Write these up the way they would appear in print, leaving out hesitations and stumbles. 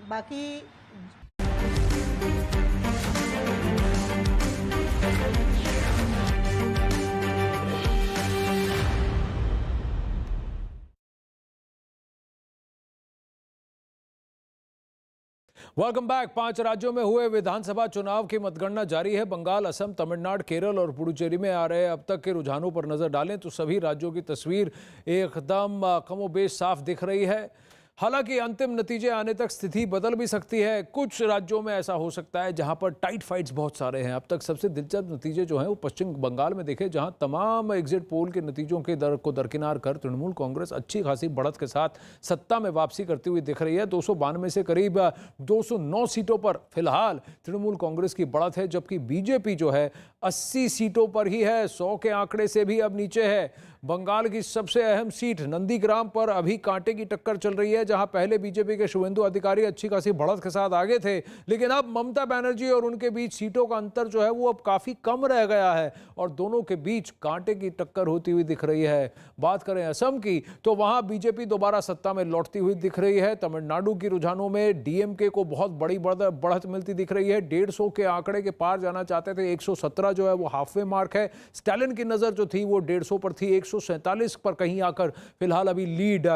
बाकी welcome back. 5 राज्यों में हुए विधानसभा चुनाव की मतगणना जारी है। बंगाल, असम, तमिलनाडु, केरल और पुडुचेरी में आ रहे अब तक के रुझानों पर नजर डालें तो सभी राज्यों की तस्वीर एकदम कमोबेश साफ दिख रही है। हालांकि अंतिम नतीजे आने तक स्थिति बदल भी सकती है। कुछ राज्यों में ऐसा हो सकता है जहां पर टाइट फाइट्स बहुत सारे हैं। अब तक सबसे दिलचस्प नतीजे जो हैं वो पश्चिम बंगाल में देखे, जहां तमाम एग्जिट पोल के नतीजों के दर को दरकिनार कर तृणमूल कांग्रेस अच्छी खासी बढ़त के साथ सत्ता में वापसी करती हुई दिख रही है। 292 से करीब 209 सीटों पर फिलहाल तृणमूल कांग्रेस की बढ़त है, जबकि बीजेपी जो है 80 सीटों पर ही है, 100 के आंकड़े से भी अब नीचे है। बंगाल की सबसे अहम सीट नंदीग्राम पर अभी कांटे की टक्कर चल रही है, जहां पहले बीजेपी के शुभेंदु अधिकारी अच्छी खासी बढ़त के साथ आगे थे, लेकिन अब ममता बनर्जी और उनके बीच सीटों का अंतर जो है वो अब काफी कम रह गया है और दोनों के बीच कांटे की टक्कर होती हुई दिख रही है। बात करें असम की तो वहां बीजेपी दोबारा सत्ता में लौटती हुई दिख रही है। तमिलनाडु की रुझानों में डीएमके को बहुत बड़ी बढ़त मिलती दिख रही है। 150 के आंकड़े के पार जाना चाहते थे, 117 जो है वो हाफवे मार्क है। स्टालिन की नजर जो थी वो 150 पर थी, 147 पर कहीं आकर फिलहाल अभी लीड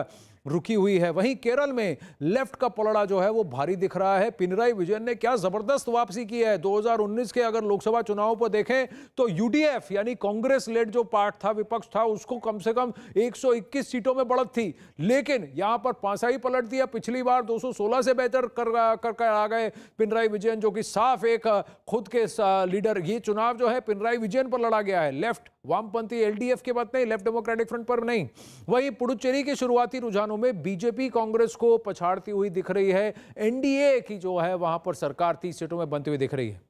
रुकी हुई है। वहीं केरल में लेफ्ट का पलड़ा जो है वो भारी दिख रहा है। पिनराई विजयन ने क्या जबरदस्त वापसी की है। 2019 के अगर लोकसभा चुनाव पर देखें तो यूडीएफ यानी कांग्रेस लेड जो पार्ट था, विपक्ष था, उसको कम से कम 121 सीटों में बढ़त थी, लेकिन यहां पर पांसा ही पलट दिया। पिछली बार 216 से बेहतर कर आ गए पिनराई विजयन, जो कि साफ एक खुद के लीडर। ये चुनाव जो है पिनराई विजयन पर लड़ा गया है, लेफ्ट वामपंथी एलडीएफ के बात नहीं, लेफ्ट डेमोक्रेटिक फ्रंट पर नहीं। वहीं पुडुचेरी के शुरुआती रुझानों में बीजेपी कांग्रेस को पछाड़ती हुई दिख रही है। एनडीए की जो है वहां पर सरकार 30 सीटों में बनती हुई दिख रही है।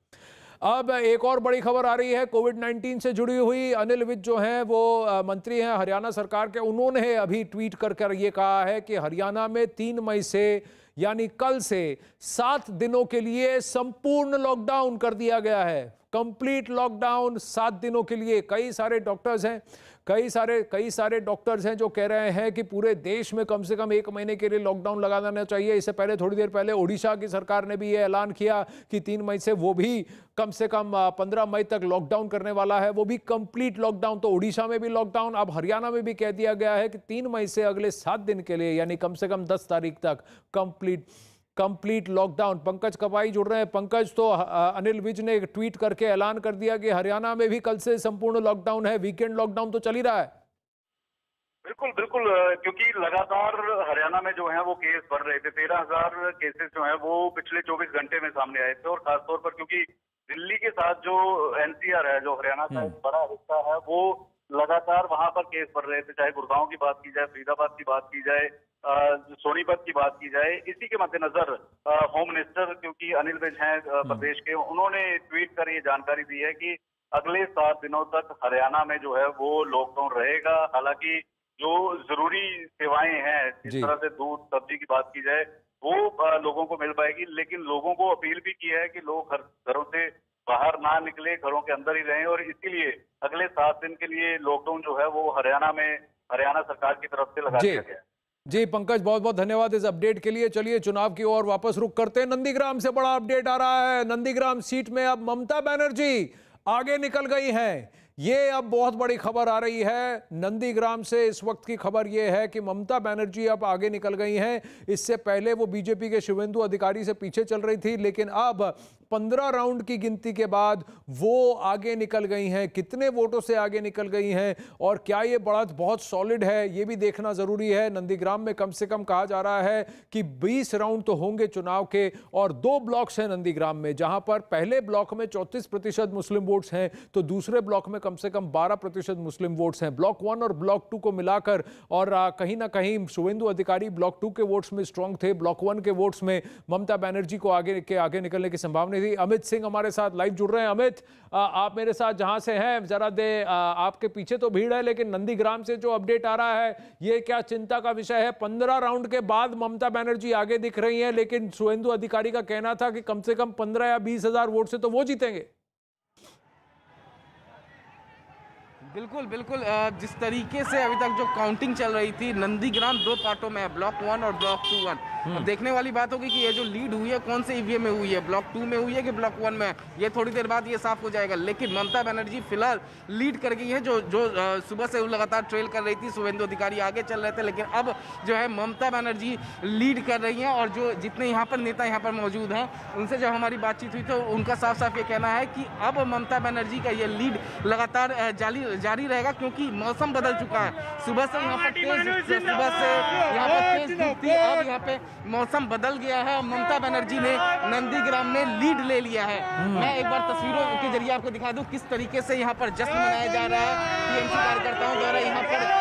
अब एक और बड़ी खबर आ रही है कोविड-19 से जुड़ी हुई। अनिल विज जो हैं वो मंत्री हैं हरियाणा सरकार के, उन्होंने अभी ट्वीट कर ये कहा है कि हरियाणा में 3 मई से यानी कल से 7 दिनों के लिए संपूर्ण लॉकडाउन कर दिया गया है। कंप्लीट लॉकडाउन 7 दिनों के लिए। कई सारे डॉक्टर्स हैं जो कह रहे हैं कि पूरे देश में कम से कम 1 महीने के लिए लॉकडाउन लगा देना चाहिए। इससे पहले थोड़ी देर पहले ओडिशा की सरकार ने भी ये ऐलान किया कि 3 मई से वो भी कम से कम 15 मई तक लॉकडाउन करने वाला है, वो भी कंप्लीट लॉकडाउन। तो ओडिशा में भी लॉकडाउन, अब हरियाणा में भी कह दिया गया है कि 3 मई से अगले 7 दिन के लिए यानी कम से कम 10 तारीख तक कंप्लीट लॉकडाउन। पंकज कपाई जुड़ रहे हैं। पंकज, तो अनिल विज ने ट्वीट करके ऐलान कर दिया कि हरियाणा में भी कल से संपूर्ण लॉकडाउन है। वीकेंड लॉकडाउन तो चल ही रहा है। बिल्कुल बिल्कुल, क्योंकि लगातार हरियाणा में जो है वो केस बढ़ रहे थे। 13,000 केसेस जो है वो पिछले 24 घंटे में सामने आए थे, और खासतौर पर क्योंकि दिल्ली के साथ जो एनसीआर है, जो हरियाणा का एक बड़ा हिस्सा है, वो लगातार वहां पर केस बढ़ रहे थे। चाहे गुड़गांव की बात की जाए, फरीदाबाद की बात की जाए, सोनीपत की बात की जाए। इसी के मद्देनजर होम मिनिस्टर, क्योंकि अनिल विज हैं प्रदेश के, उन्होंने ट्वीट कर ये जानकारी दी है कि अगले 7 दिनों तक हरियाणा में जो है वो लॉकडाउन रहेगा। हालांकि जो जरूरी सेवाएं हैं, जिस तरह से दूध सब्जी की बात की जाए, वो लोगों को मिल पाएगी, लेकिन लोगों को अपील भी की है कि लोग घरों से बाहर ना निकले, घरों के अंदर ही रहें। और इसीलिए अगले 7 दिन के लिए लॉकडाउन जो है वो हरियाणा सरकार की तरफ से लगा दिया गया है। जी पंकज, बहुत बहुत धन्यवाद इस अपडेट के लिए। चलिए चुनाव की ओर वापस रुख करते हैं। नंदीग्राम से बड़ा अपडेट आ रहा है। नंदीग्राम सीट में अब ममता बनर्जी आगे निकल गई हैं। ये अब बहुत बड़ी खबर आ रही है नंदीग्राम से। इस वक्त की खबर यह है कि ममता बनर्जी अब आगे निकल गई हैं। इससे पहले वो बीजेपी के शुभेंदु अधिकारी से पीछे चल रही थी, लेकिन अब 15 राउंड की गिनती के बाद वो आगे निकल गई हैं। कितने वोटों से आगे निकल गई हैं और क्या ये बढ़त बहुत सॉलिड है, ये भी देखना जरूरी है। नंदीग्राम में कम से कम कहा जा रहा है कि 20 राउंड तो होंगे चुनाव के, और 2 ब्लॉक्स हैं नंदीग्राम में, जहां पर पहले ब्लॉक में 34% मुस्लिम वोट्स हैं तो दूसरे ब्लॉक में कम से कम 12% मुस्लिम वोट्स हैं। ब्लॉक 1 और ब्लॉक 2 को मिलाकर, और कहीं ना कहीं शुभेंदु अधिकारी ब्लॉक 2 के वोट्स में स्ट्रांग थे, ब्लॉक 1 के वोट्स में ममता बनर्जी को आगे निकलने की संभावना थी। अमित सिंह हमारे साथ लाइव जुड़ रहे हैं। अमित, आप मेरे साथ जहां से हैं जरा दे, आपके पीछे तो भीड़ है, लेकिन नंदीग्राम से जो अपडेट आ रहा है ये क्या चिंता का विषय है? 15 राउंड के बाद ममता बनर्जी आगे दिख रही हैं, लेकिन शुभेंदु अधिकारी का कहना था कि कम से कम 15 या 20 हजार वोट से तो वो जीतेंगे। बिल्कुल बिल्कुल, जिस तरीके से अभी तक जो काउंटिंग चल रही थी, नंदीग्राम 2 पार्टों में है, ब्लॉक 1 और ब्लॉक 2-1। अब देखने वाली बात होगी कि ये जो लीड हुई है कौन से ईवीएम में हुई है, ब्लॉक 2 में हुई है कि ब्लॉक 1 में, ये थोड़ी देर बाद ये साफ हो जाएगा। लेकिन ममता बनर्जी फिलहाल लीड कर गई है, जो सुबह से लगातार ट्रेल कर रही थी, शुभेंदु अधिकारी आगे चल रहे थे, लेकिन अब जो है ममता बनर्जी लीड कर रही हैं। और जो जितने यहाँ पर नेता यहाँ पर मौजूद हैं उनसे जब हमारी बातचीत हुई तो उनका साफ साफ ये कहना है कि अब ममता बनर्जी का ये लीड लगातार जारी रहेगा, क्योंकि मौसम बदल चुका है। सुबह से यहाँ पर तेज धूप थी, अब यहाँ पे मौसम बदल गया है और ममता बनर्जी ने नंदीग्राम में लीड ले लिया है। मैं एक बार तस्वीरों के जरिए आपको दिखा दूं किस तरीके से यहाँ पर जश्न मनाया जा रहा है, टीएमसी कार्यकर्ताओं द्वारा यहाँ पर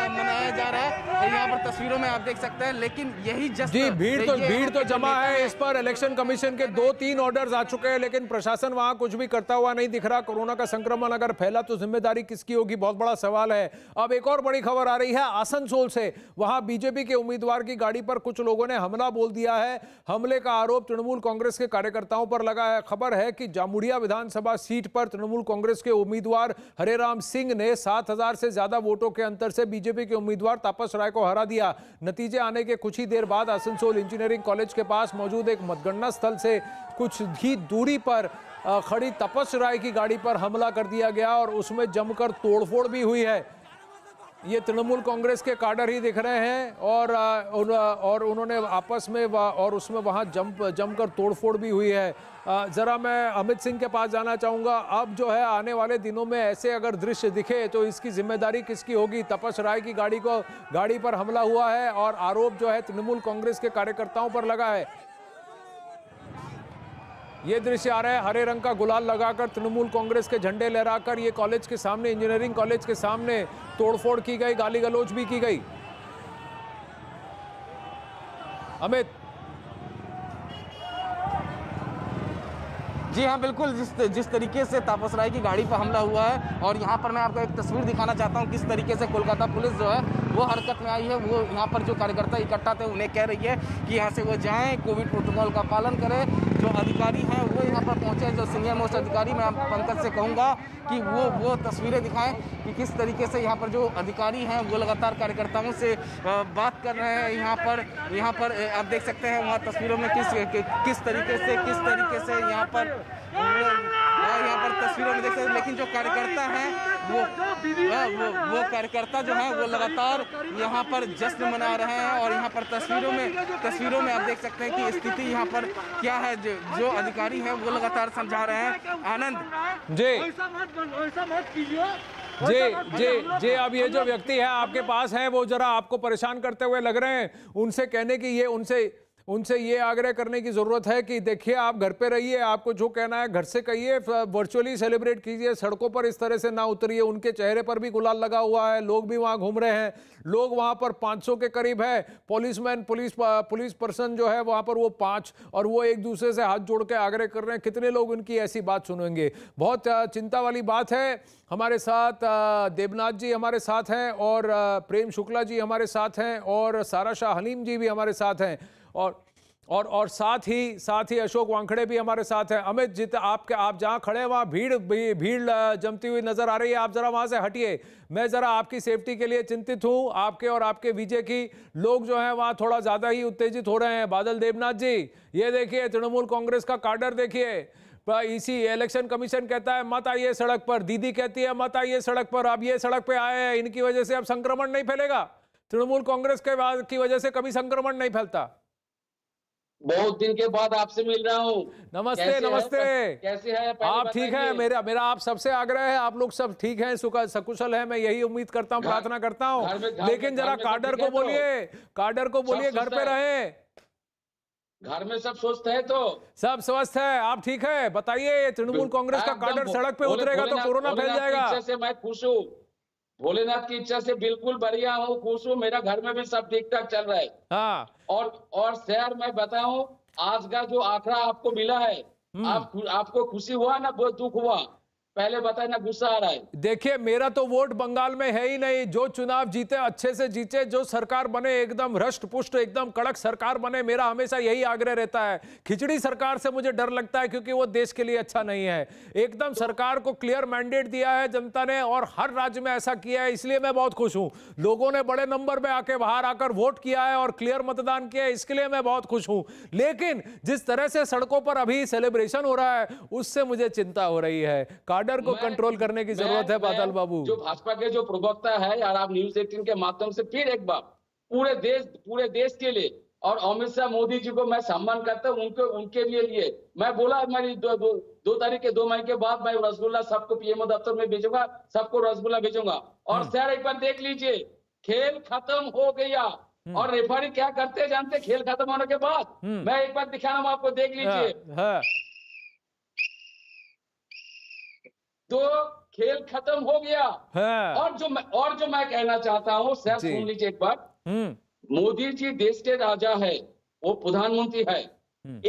मनाया जा रहा है। यहाँ पर तस्वीरों में आप देख सकते हैं, लेकिन यही जश्न जी भीड़ तो जमा है। इस पर इलेक्शन कमीशन के 2-3 ऑर्डर्स आ चुके हैं, लेकिन प्रशासन वहां कुछ भी करता हुआ नहीं दिख रहा। कोरोना का संक्रमण अगर फैला तो जिम्मेदारी किसकी होगी, बहुत बड़ा सवाल है। अब एक और बड़ी खबर आ रही है आसनसोल से। वहां बीजेपी के उम्मीदवार की गाड़ी पर कुछ लोगों ने हमला बोल दिया है। हमले का आरोप तृणमूल कांग्रेस के कार्यकर्ताओं पर लगा है। खबर है कि जामुड़िया विधानसभा सीट पर तृणमूल कांग्रेस के उम्मीदवार हरेराम सिंह ने 7,000 से ज्यादा वोटों के अंतर से बीजेपी के उम्मीदवार तापस राय को हरा दिया। नतीजे आने के कुछ ही देर बाद आसनसोल इंजीनियरिंग कॉलेज के पास मौजूद एक मतगणना स्थल से कुछ ही दूरी पर खड़ी तापस राय की गाड़ी पर हमला कर दिया गया और उसमें जमकर तोड़फोड़ भी हुई है। ये तृणमूल कांग्रेस के काडर ही दिख रहे हैं और उन्होंने आपस में और उसमें वहां जमकर तोड़फोड़ भी हुई है। जरा मैं अमित सिंह के पास जाना चाहूंगा। अब जो है आने वाले दिनों में ऐसे अगर दृश्य दिखे तो इसकी जिम्मेदारी किसकी होगी? तापस राय की गाड़ी पर हमला हुआ है और आरोप जो है तृणमूल कांग्रेस के कार्यकर्ताओं पर लगा है। ये दृश्य आ रहा है, हरे रंग का गुलाल लगाकर तृणमूल कांग्रेस के झंडे लहराकर ये कॉलेज के सामने, इंजीनियरिंग कॉलेज के सामने तोड़फोड़ की गई, गाली गलौज भी की गई। अमित। जी हाँ, बिल्कुल जिस तरीके से तापस राय की गाड़ी पर हमला हुआ है, और यहाँ पर मैं आपको एक तस्वीर दिखाना चाहता हूँ किस तरीके से कोलकाता पुलिस जो है वो हरकत में आई है। वो यहाँ पर जो कार्यकर्ता इकट्ठा थे उन्हें कह रही है कि यहाँ से वो जाएं, कोविड प्रोटोकॉल का पालन करें। जो अधिकारी हैं वो यहाँ पर पहुँचे, जो सीनियर मोस्ट अधिकारी, मैं पंकज से कहूँगा कि वो तस्वीरें दिखाएं कि किस तरीके से यहाँ पर जो अधिकारी हैं वो लगातार कार्यकर्ताओं से बात कर रहे हैं। यहाँ पर आप देख सकते हैं वहाँ तस्वीरों में किस तरीके से यहाँ पर तस्वीरों में देख सकते हैं। लेकिन जो कार्यकर्ता हैं वो कार्यकर्ता जो है वो लगातार यहाँ पर जश्न मना रहे हैं। और यहाँ पर तस्वीरों में आप देख सकते हैं कि स्थिति यहाँ पर क्या है। जो अधिकारी हैं वो लगातार समझा रहे हैं। आनंद जी अब ये जो व्यक्ति है आपके पास है वो जरा आपको परेशान करते हुए लग रहे हैं। उनसे कहने की ये उनसे ये आग्रह करने की जरूरत है कि देखिए आप घर पे रहिए, आपको जो कहना है घर से कहिए, वर्चुअली सेलिब्रेट कीजिए, सड़कों पर इस तरह से ना उतरिए। उनके चेहरे पर भी गुलाल लगा हुआ है, लोग भी वहां घूम रहे हैं, लोग वहां पर 500 के करीब है। पुलिस पर्सन जो है वहां पर वो 5, और वो एक दूसरे से हाथ जोड़ के आग्रह कर रहे हैं। कितने लोग उनकी ऐसी बात सुनेंगे? बहुत चिंता वाली बात है। हमारे साथ देवनाथ जी हमारे साथ हैं और प्रेम शुक्ला जी हमारे साथ हैं और सारा शाह हलीम जी भी हमारे साथ हैं और साथ ही अशोक वानखेड़े भी हमारे साथ हैं। अमित जी आप जहां खड़े हैं वहां भीड़ जमती हुई नजर आ रही है। आप जरा वहां से हटिए, मैं जरा आपकी सेफ्टी के लिए चिंतित हूं, आपके और आपके विजय की। लोग जो हैं वहां थोड़ा ज्यादा ही उत्तेजित हो रहे हैं। बादल देवनाथ जी, ये देखिए तृणमूल कांग्रेस का काडर देखिए। इसी इलेक्शन कमीशन कहता है मत आइए सड़क पर, दीदी कहती है मत आइए सड़क पर। अब ये सड़क पे आए हैं, इनकी वजह से अब संक्रमण नहीं फैलेगा। तृणमूल कांग्रेस की वजह से कभी संक्रमण नहीं फैलता। बहुत दिन के बाद आपसे मिल रहा हूँ। नमस्ते। कैसे है आप ठीक हैं? मेरा आप सबसे आग्रह है, आप लोग सब ठीक हैं, सकुशल हैं, मैं यही उम्मीद करता हूँ, प्रार्थना करता हूँ। लेकिन जरा काडर को बोलिए घर पे रहे। घर में सब स्वस्थ है? तो सब स्वस्थ है। आप ठीक है? बताइए, तृणमूल कांग्रेस का काडर सड़क पे उतरेगा तो कोरोना फैल जाएगा। से मैं खुश हूँ, भोलेनाथ की इच्छा से बिल्कुल बढ़िया हूँ, खुश हूँ। मेरा घर में भी सब ठीक ठाक चल रहा है। हाँ। और शहर में बताऊं, आज का जो आंकड़ा आपको मिला है, आपको खुशी हुआ ना बहुत दुख हुआ? पहले बताए ना, गुस्सा आ रहा है। देखिए, मेरा तो वोट बंगाल में है ही नहीं। जो चुनाव जीते अच्छे से जीते, जो सरकार बने एकदम हृष्ट पुष्ट एकदम कड़क सरकार बने, मेरा हमेशा यही आग्रह रहता है। खिचड़ी सरकार से मुझे डर लगता है क्योंकि वो देश के लिए अच्छा नहीं है। एकदम सरकार को क्लियर मैंडेट दिया है जनता ने और हर राज्य में ऐसा किया है, इसलिए मैं बहुत खुश हूं। लोगों ने बड़े नंबर में आके बाहर आकर वोट किया है और क्लियर मतदान किया है, इसके लिए मैं बहुत खुश हूं। लेकिन जिस तरह से सड़कों पर अभी सेलिब्रेशन हो रहा है उससे मुझे चिंता हो रही है। कार्डर को कंट्रोल करने की जरूरत है बादल बाबू। जो भाजपा के जो प्रवक्ता है यार, आप न्यूज 18 के माध्यम से फिर एक बार पूरे देश के लिए और अमित शाह मोदी जी को मैं सम्मान करता हूँ, उनके लिए मैं बोला मेरी 2 तारीख के 2 मई के बाद मैं रसगुल्ला सबको पीएमओ दफ्तर में भेजूंगा, सबको रसगुल्ला भेजूंगा। और सर एक बार देख लीजिए, खेल खत्म हो गया। और रेफरी क्या करते हैं जानते, खेल खत्म होने के बाद मैं एक बार दिखा रहा हूँ आपको, देख लीजिए। तो खेल खत्म हो गया। और जो मैं कहना चाहता हूँ सर, सुन लीजिए एक बात। मोदी जी देश के राजा है, वो प्रधानमंत्री है।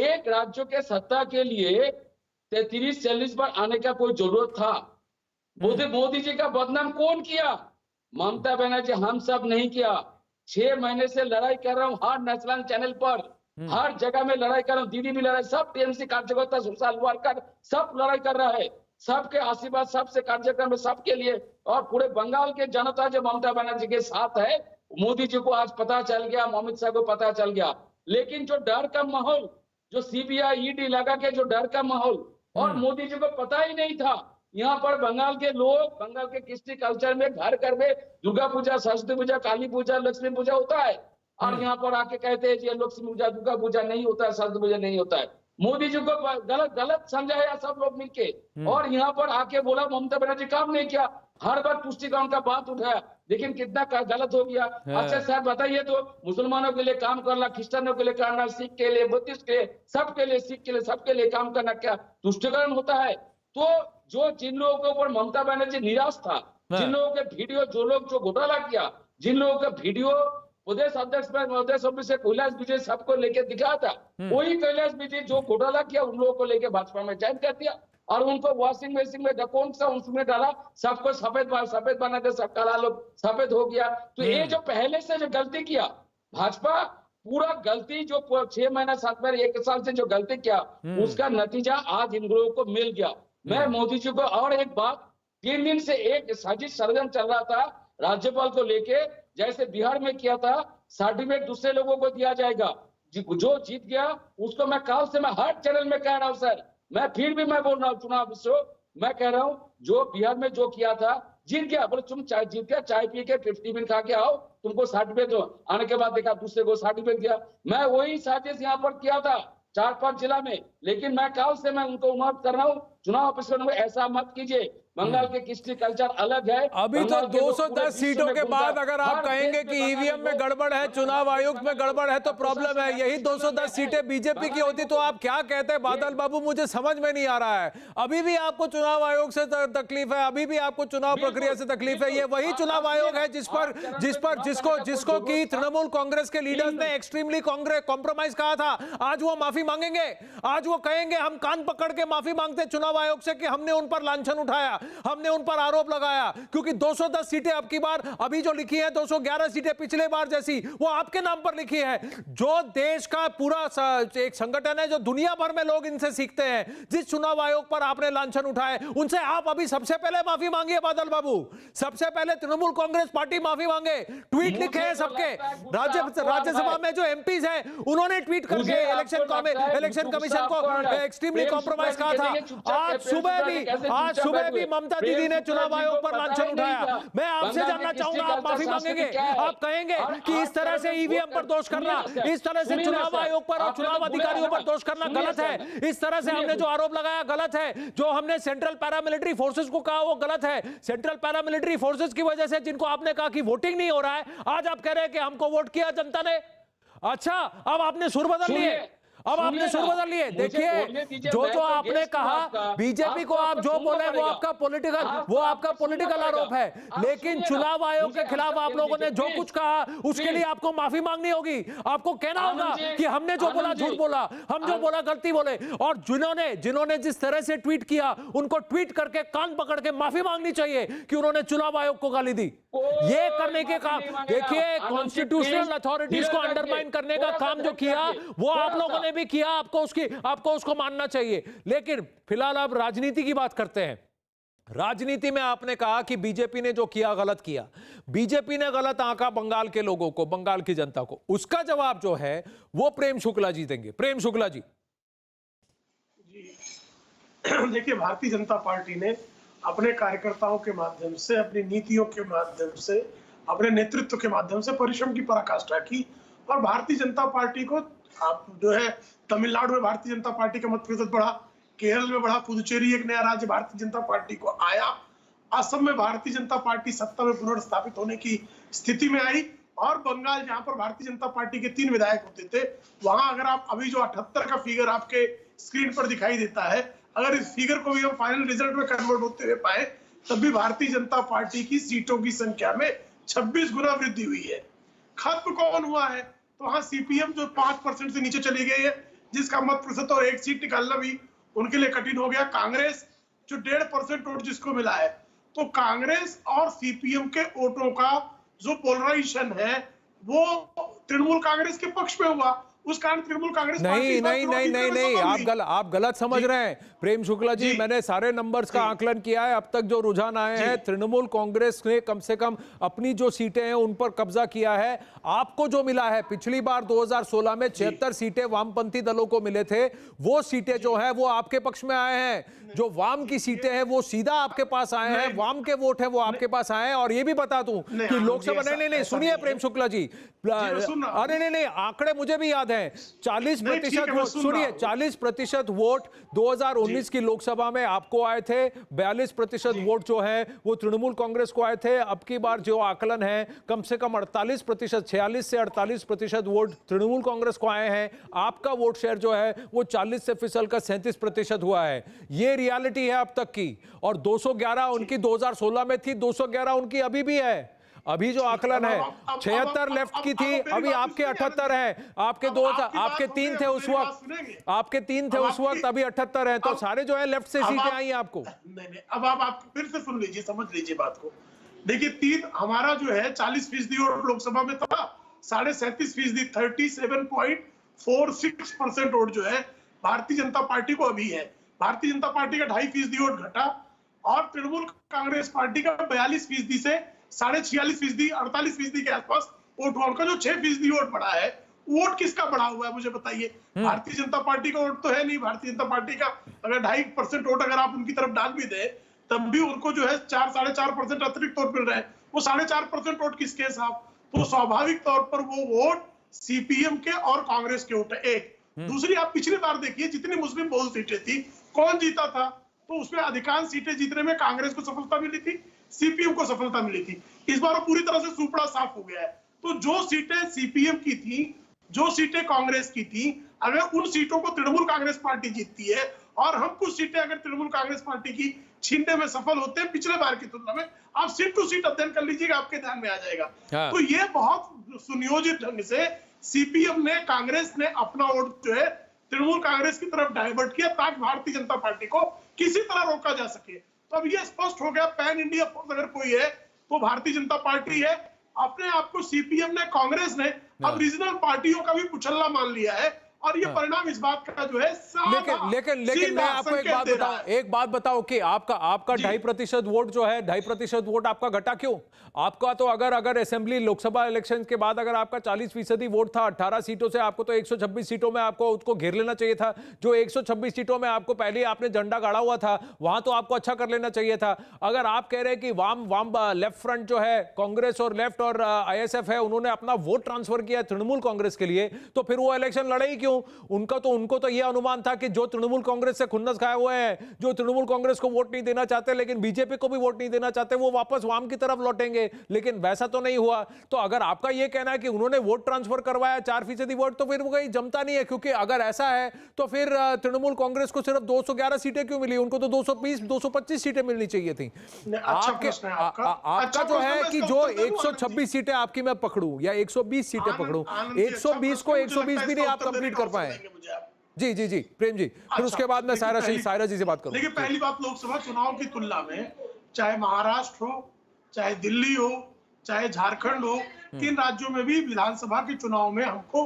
एक राज्य के सत्ता के लिए 33-40 बार आने का कोई जरूरत था? मोदी जी का बदनाम कौन किया? ममता बनर्जी, हम सब नहीं किया। 6 महीने से लड़ाई कर रहा हूँ हर नेशनल चैनल पर, हर जगह में लड़ाई कर रहा हूँ। दीदी भी लड़ाई, सब टीएमसी कार्यकर्ता, सोशल वर्कर सब लड़ाई कर रहा है। सबके आशीर्वाद, सबसे कार्यक्रम में सबके लिए। और पूरे बंगाल के जनता जो ममता बनर्जी के साथ है, मोदी जी को आज पता चल गया, अमित शाह को पता चल गया। लेकिन जो डर का माहौल, जो सीबीआई ईडी लगा के जो डर का माहौल, और मोदी जी को पता ही नहीं था। यहाँ पर बंगाल के लोग, बंगाल के कृष्टि कल्चर में घर में दुर्गा पूजा, सरस्वती पूजा, काली पूजा, लक्ष्मी पूजा होता है। और यहाँ पर आके कहते हैं जी लक्ष्मी पूजा, दुर्गा पूजा नहीं होता है, सरस्वती पूजा नहीं होता है। मोदी जी को गलत समझाया सब लोग मिलके, और यहाँ पर आके बोला ममता बनर्जी काम नहीं किया। हर बार तुष्टिकरण का बात उठाया, लेकिन कितना गलत हो गया। अच्छा सर बताइए, तो मुसलमानों के लिए काम करना, क्रिश्चियनों के लिए करना, सिख के लिए, बुद्धिस्ट के लिए, सबके लिए, सिख के लिए, सबके लिए काम करना क्या तुष्टिकरण होता है? तो जिन लोगों के ऊपर ममता बनर्जी निराश था, जिन लोगों के वीडियो, जो लोग जो घोटाला किया, जिन लोगों का वीडियो प्रदेश अध्यक्ष से कैलाश विजय सबको लेके दिखा था, वही कैलाश विजय जो घोटाला किया उन लोगों को लेके भाजपा में ज्वाइन कर दिया और उनको वॉशिंग मशीन में कौन सा उसमें डाला, सबको सफेद बना दे, सब काला लोग सफेद हो गया। तो ये जो पहले से जो गलती किया भाजपा, पूरा गलती जो 6 महीना 7 महीने 1 साल से जो गलती किया, उसका नतीजा आज इन लोगों को मिल गया। मैं मोदी जी को और एक बात, 3 दिन से एक साजिश षड्यंत्र चल रहा था राज्यपाल को लेके, जैसे बिहार में किया था, सर्टिफिकेट दूसरे लोगों को दिया जाएगा, जो जीत गया उसको। मैं कल से मैं हर चैनल में कह रहा हूँ सर, मैं फिर भी मैं बोल रहा हूँ चुनाव विषय, मैं कह रहा हूँ जो बिहार में जो किया था, जीत गया, बोले तुम जीत गया, चाय पी के 50 मिनट खा के आओ, तुमको सर्टिफिकेट दो। आने के बाद देखा दूसरे को सर्टिफिकेट दिया। मैं वही साजिश यहाँ पर किया था 4-5 जिला में, लेकिन मैं कल से मैं उनको अनुरोध कर रहा हूँ, चुनाव ऑफिसर में ऐसा मत कीजिए। बंगाल के कृष्टि कल्चर अलग है। अभी तो 210 सीटों के बाद अगर आप कहेंगे कि ईवीएम में गड़बड़ है, चुनाव आयोग में गड़बड़ है, तो प्रॉब्लम है। यही 210 सीटें बीजेपी की होती तो आप क्या कहते बादल बाबू, मुझे समझ में नहीं आ रहा है। अभी भी आपको चुनाव आयोग से तकलीफ है, अभी भी आपको चुनाव प्रक्रिया से तकलीफ है। ये वही चुनाव आयोग है जिसको की तृणमूल कांग्रेस के लीडर्स ने एक्सट्रीमली कॉम्प्रोमाइज कहा था। आज वो माफी मांगेंगे, आज वो कहेंगे हम कान पकड़ के माफी मांगते चुनाव आयोग से कि हमने उन पर लांछन उठाया, हमने उन पर आरोप लगाया। क्योंकि 210 सीटें अब की बार, अभी जो लिखी है 211 सीटें पिछले बार जैसी, वो आपके नाम पर लिखी है। जो देश का पूरा एक संगठन है, जो दुनिया भर में लोग इनसे सीखते हैं, जिस चुनाव आयोग पर आपने लांछन उठाए, उनसे आप अभी सबसे पहले माफी मांगिए बादल बाबू। सबसे पहले तृणमूल कांग्रेस पार्टी माफी मांगे। ट्वीट लिखे हैं सबके, राज्यसभा में जो एमपीज हैं उन्होंने ट्वीट करके इलेक्शन कमीशन को एक्सट्रीमली कॉम्प्रोमाइज कहा था। आज सुबह भी ममता दीदी ने चुनाव आयोग पर लांछन उठाया। मैं आपसे जानना चाहूंगा, आप माफी मांगेंगे? आप कहेंगे कि इस तरह से ईवीएम पर दोष करना, इस तरह से चुनाव आयोग पर और चुनाव अधिकारियों पर दोष करना गलत है। इस तरह से हमने जो आरोप लगाया गलत है, जो हमने सेंट्रल पैरामिलिट्री फोर्सेस को कहा वो गलत है। सेंट्रल पैरामिलिट्री फोर्सेस की वजह से जिनको आपने कहा कि वोटिंग नहीं हो रहा है, आज आप कह रहे हैं कि हमको वोट किया जनता ने। अच्छा, अब आपने सुर बदल लिए, अब आपने सुर बदल लिए। देखिए जो आपने कहा बीजेपी को आप जो बोले वो आपका पॉलिटिकल आरोप है, लेकिन चुनाव आयोग के खिलाफ आप लोगों ने जो कुछ कहा उसके लिए आपको माफी मांगनी होगी। आपको कहना होगा कि हमने जो बोला झूठ बोला, हम जो बोला गलती बोले। और जिन्होंने जिस तरह से ट्वीट किया उनको ट्वीट करके कान पकड़ के माफी मांगनी चाहिए कि उन्होंने चुनाव आयोग को गाली दी। ये करने के काम, देखिए कॉन्स्टिट्यूशनल अथॉरिटीज को अंडरमाइन करने का काम जो किया वो आप लोगों ने भी किया, आपको उसको मानना चाहिए। लेकिन फिलहाल अब राजनीति की बात करते हैं। राजनीति में आपने कहा कि बीजेपी ने जो किया गलत किया, बीजेपी ने गलत आंका बंगाल के लोगों को, बंगाल की जनता को। उसका जवाब जो है वो प्रेम शुक्ला जी देंगे। प्रेम शुक्ला जी। देखिए, भारतीय जनता पार्टी ने अपने कार्यकर्ताओं के माध्यम से, अपनी नीतियों के माध्यम से, अपने नेतृत्व के माध्यम से परिश्रम की पराकाष्ठा की। और भारतीय जनता पार्टी को आप जो है, तमिलनाडु में भारतीय जनता पार्टी का मत प्रतिशत बढ़ा, केरल में बढ़ा, पुदुचेरी एक नया राज्य भारतीय जनता पार्टी को आया, असम में भारतीय जनता पार्टी सत्ता में पुनर्स्थापित होने की स्थिति में आई, और बंगाल जहां पर भारतीय जनता पार्टी के 3 विधायक होते थे, वहां अगर आप अभी जो 78 का फिगर आपके स्क्रीन पर दिखाई देता है, अगर इस फिगर को भी हम फाइनल रिजल्ट में कन्वर्ट होते हुए पाए, तब भी भारतीय जनता पार्टी की सीटों की संख्या में 26 गुना वृद्धि हुई है। खत्म कौन हुआ है? तो वहां सीपीएम जो 5% से नीचे चली गई है, जिसका मत प्रतिशत और 1 सीट निकालना भी उनके लिए कठिन हो गया। कांग्रेस जो 1.5% वोट जिसको मिला है, तो कांग्रेस और सीपीएम के वोटों का जो पोलराइजेशन है वो तृणमूल कांग्रेस के पक्ष में हुआ। उस कारण तृणमूल कांग्रेस नहीं, आप गलत समझ रहे हैं प्रेम शुक्ला जी। मैंने सारे नंबर्स का आकलन किया है। अब तक जो रुझान आए हैं, तृणमूल कांग्रेस ने कम से कम अपनी जो सीटें हैं उन पर कब्जा किया है। आपको जो मिला है, पिछली बार 2016 में 76 सीटें वामपंथी दलों को मिले थे, वो सीटें जो है वो आपके पक्ष में आए हैं। जो वाम की सीटें हैं वो सीधा आपके पास आए हैं, वाम के वोट है वो आपके पास आए हैं। और ये भी बता दूं कि लोकसभा, नहीं सुनिए प्रेम शुक्ला जी, अरे नहीं, आंकड़े मुझे भी याद है। 40% वोट, सुनिए, 40% वोट 2019 की लोकसभा में आपको आए थे, 42% वोट जो है वो तृणमूल कांग्रेस को आए थे। अब की बार जो आकलन है, कम से कम 48%, 46 से 48% वोट तृणमूल कांग्रेस को आए हैं। आपका वोट शेयर जो है वो 40 से फिसलकर 37% हुआ है। ये रियलिटी है अब तक की। और 211 उनकी 2016 में थी, 211 उनकी अभी भी है। अभी जो आकलन है 76 लेफ्ट की थी, अभी आपके 78 है। आपके 3 थे उस वक्त, अभी 78 है। तो सारे जो है लेफ्ट से सीटें आई हैं आपको। नहीं, अब आप फिर से सुन लीजिए, समझ लीजिए बात को। देखिए, 3 हमारा जो है 40% वोट लोकसभा में था, 37.5%, 37.46% वोट जो है भारतीय जनता पार्टी को अभी है। भारतीय जनता पार्टी का 2.5% वोट घटा, और तृणमूल कांग्रेस पार्टी का 42% से 46.5%, 48% के आसपास वोट हुआ। उनका जो 6% वोट बढ़ा है, वोट किसका बढ़ा हुआ है मुझे बताइए। भारतीय जनता पार्टी का वोट तो है नहीं। भारतीय जनता पार्टी का अगर 2.5% वोट अगर आप उनकी तरफ डाल भी दे, तब भी उनको जो है 4-4.5% अतिरिक्त वोट मिल रहे हैं। वो 4.5% वोट किसके है साहब? तो स्वाभाविक तौर पर वो वोट सीपीएम के और कांग्रेस के वोट है। एक दूसरी, आप पिछली बार देखिए जितनी मुस्लिम बहुल सीटें थी, कौन जीता था? तो उसमें अधिकांश सीटें जीतने में कांग्रेस को सफलता मिली थी, सीपीएम को सफलता मिली थी। इस बार वो पूरी तरह से सुपड़ा साफ हो गया है। तो जो सीटें सीपीएम की थी, जो सीटें कांग्रेस की थी, अगर उन सीटों को तृणमूल कांग्रेस पार्टी जीतती है, और हम कुछ सीटें अगर तृणमूल कांग्रेस पार्टी की छीनने में सफल होते हैं पिछले बार की तुलना में, आप सीट टू सीट अध्ययन कर लीजिएगा, आपके ध्यान में आ जाएगा। तो ये बहुत सुनियोजित ढंग से सीपीएम ने, कांग्रेस ने अपना वोट जो है तृणमूल कांग्रेस की तरफ डाइवर्ट किया, ताकि भारतीय जनता पार्टी को किसी तरह रोका जा सके। तो अब ये स्पष्ट हो गया, पैन इंडिया फोर्स अगर कोई है तो भारतीय जनता पार्टी है। अपने आप को सीपीएम ने, कांग्रेस ने अब रीजनल पार्टियों का भी कुचल्ला मान लिया है, और ये परिणाम इस बात का जो है लेकिन मैं आपको एक बात बताऊं कि आपका 2.5% वोट जो है, 2.5% वोट आपका घटा क्यों? आपका तो अगर असेंबली लोकसभा इलेक्शन के बाद अगर आपका 40% वोट था 18 सीटों से, आपको तो 126 सीटों में आपको उसको घेर लेना चाहिए था। जो 126 सीटों में आपको पहले आपने झंडा गाड़ा हुआ था, वहां तो आपको अच्छा कर लेना चाहिए था। अगर आप कह रहे हैं कि वाम लेफ्ट फ्रंट जो है, कांग्रेस और लेफ्ट और आईएसएफ है, उन्होंने अपना वोट ट्रांसफर किया तृणमूल कांग्रेस के लिए, तो फिर वो इलेक्शन लड़े ही क्यों? उनको तो यह अनुमान था कि जो तृणमूल कांग्रेस से खुन्नस खाए हुए हैं, जो तृणमूल कांग्रेस को वोट नहीं देना चाहते लेकिन बीजेपी को भी वोट नहीं देना चाहते, वो वापस वाम की तरफ लौटेंगे, लेकिन वैसा तो नहीं हुआ। तो अगर आपका यह कहना है कि उन्होंने वोट ट्रांसफर करवाया 4% वोट, तो फिर वो कहीं जमता नहीं है, क्योंकि अगर ऐसा है तो फिर तृणमूल कांग्रेस को सिर्फ 211 सीटें क्यों मिली? उनको तो 220-225 सीटें मिलनी चाहिए थी। आपका जो है कि जो 126 सीटें आपकी मैं पकड़ूं या 120 सीटें पकड़ूं, 120 को 120 भी नहीं आप कंप्लीट कर पाए। जी जी जी प्रेम जी, फिर उसके बाद मैं सायरा जी से बात करूं। देखिए, पहली बात, लोकसभा चुनाव की तुलना में चाहे महाराष्ट्र हो, चाहे दिल्ली हो, चाहे झारखंड हो, इन राज्यों में भी विधानसभा के चुनाव में हमको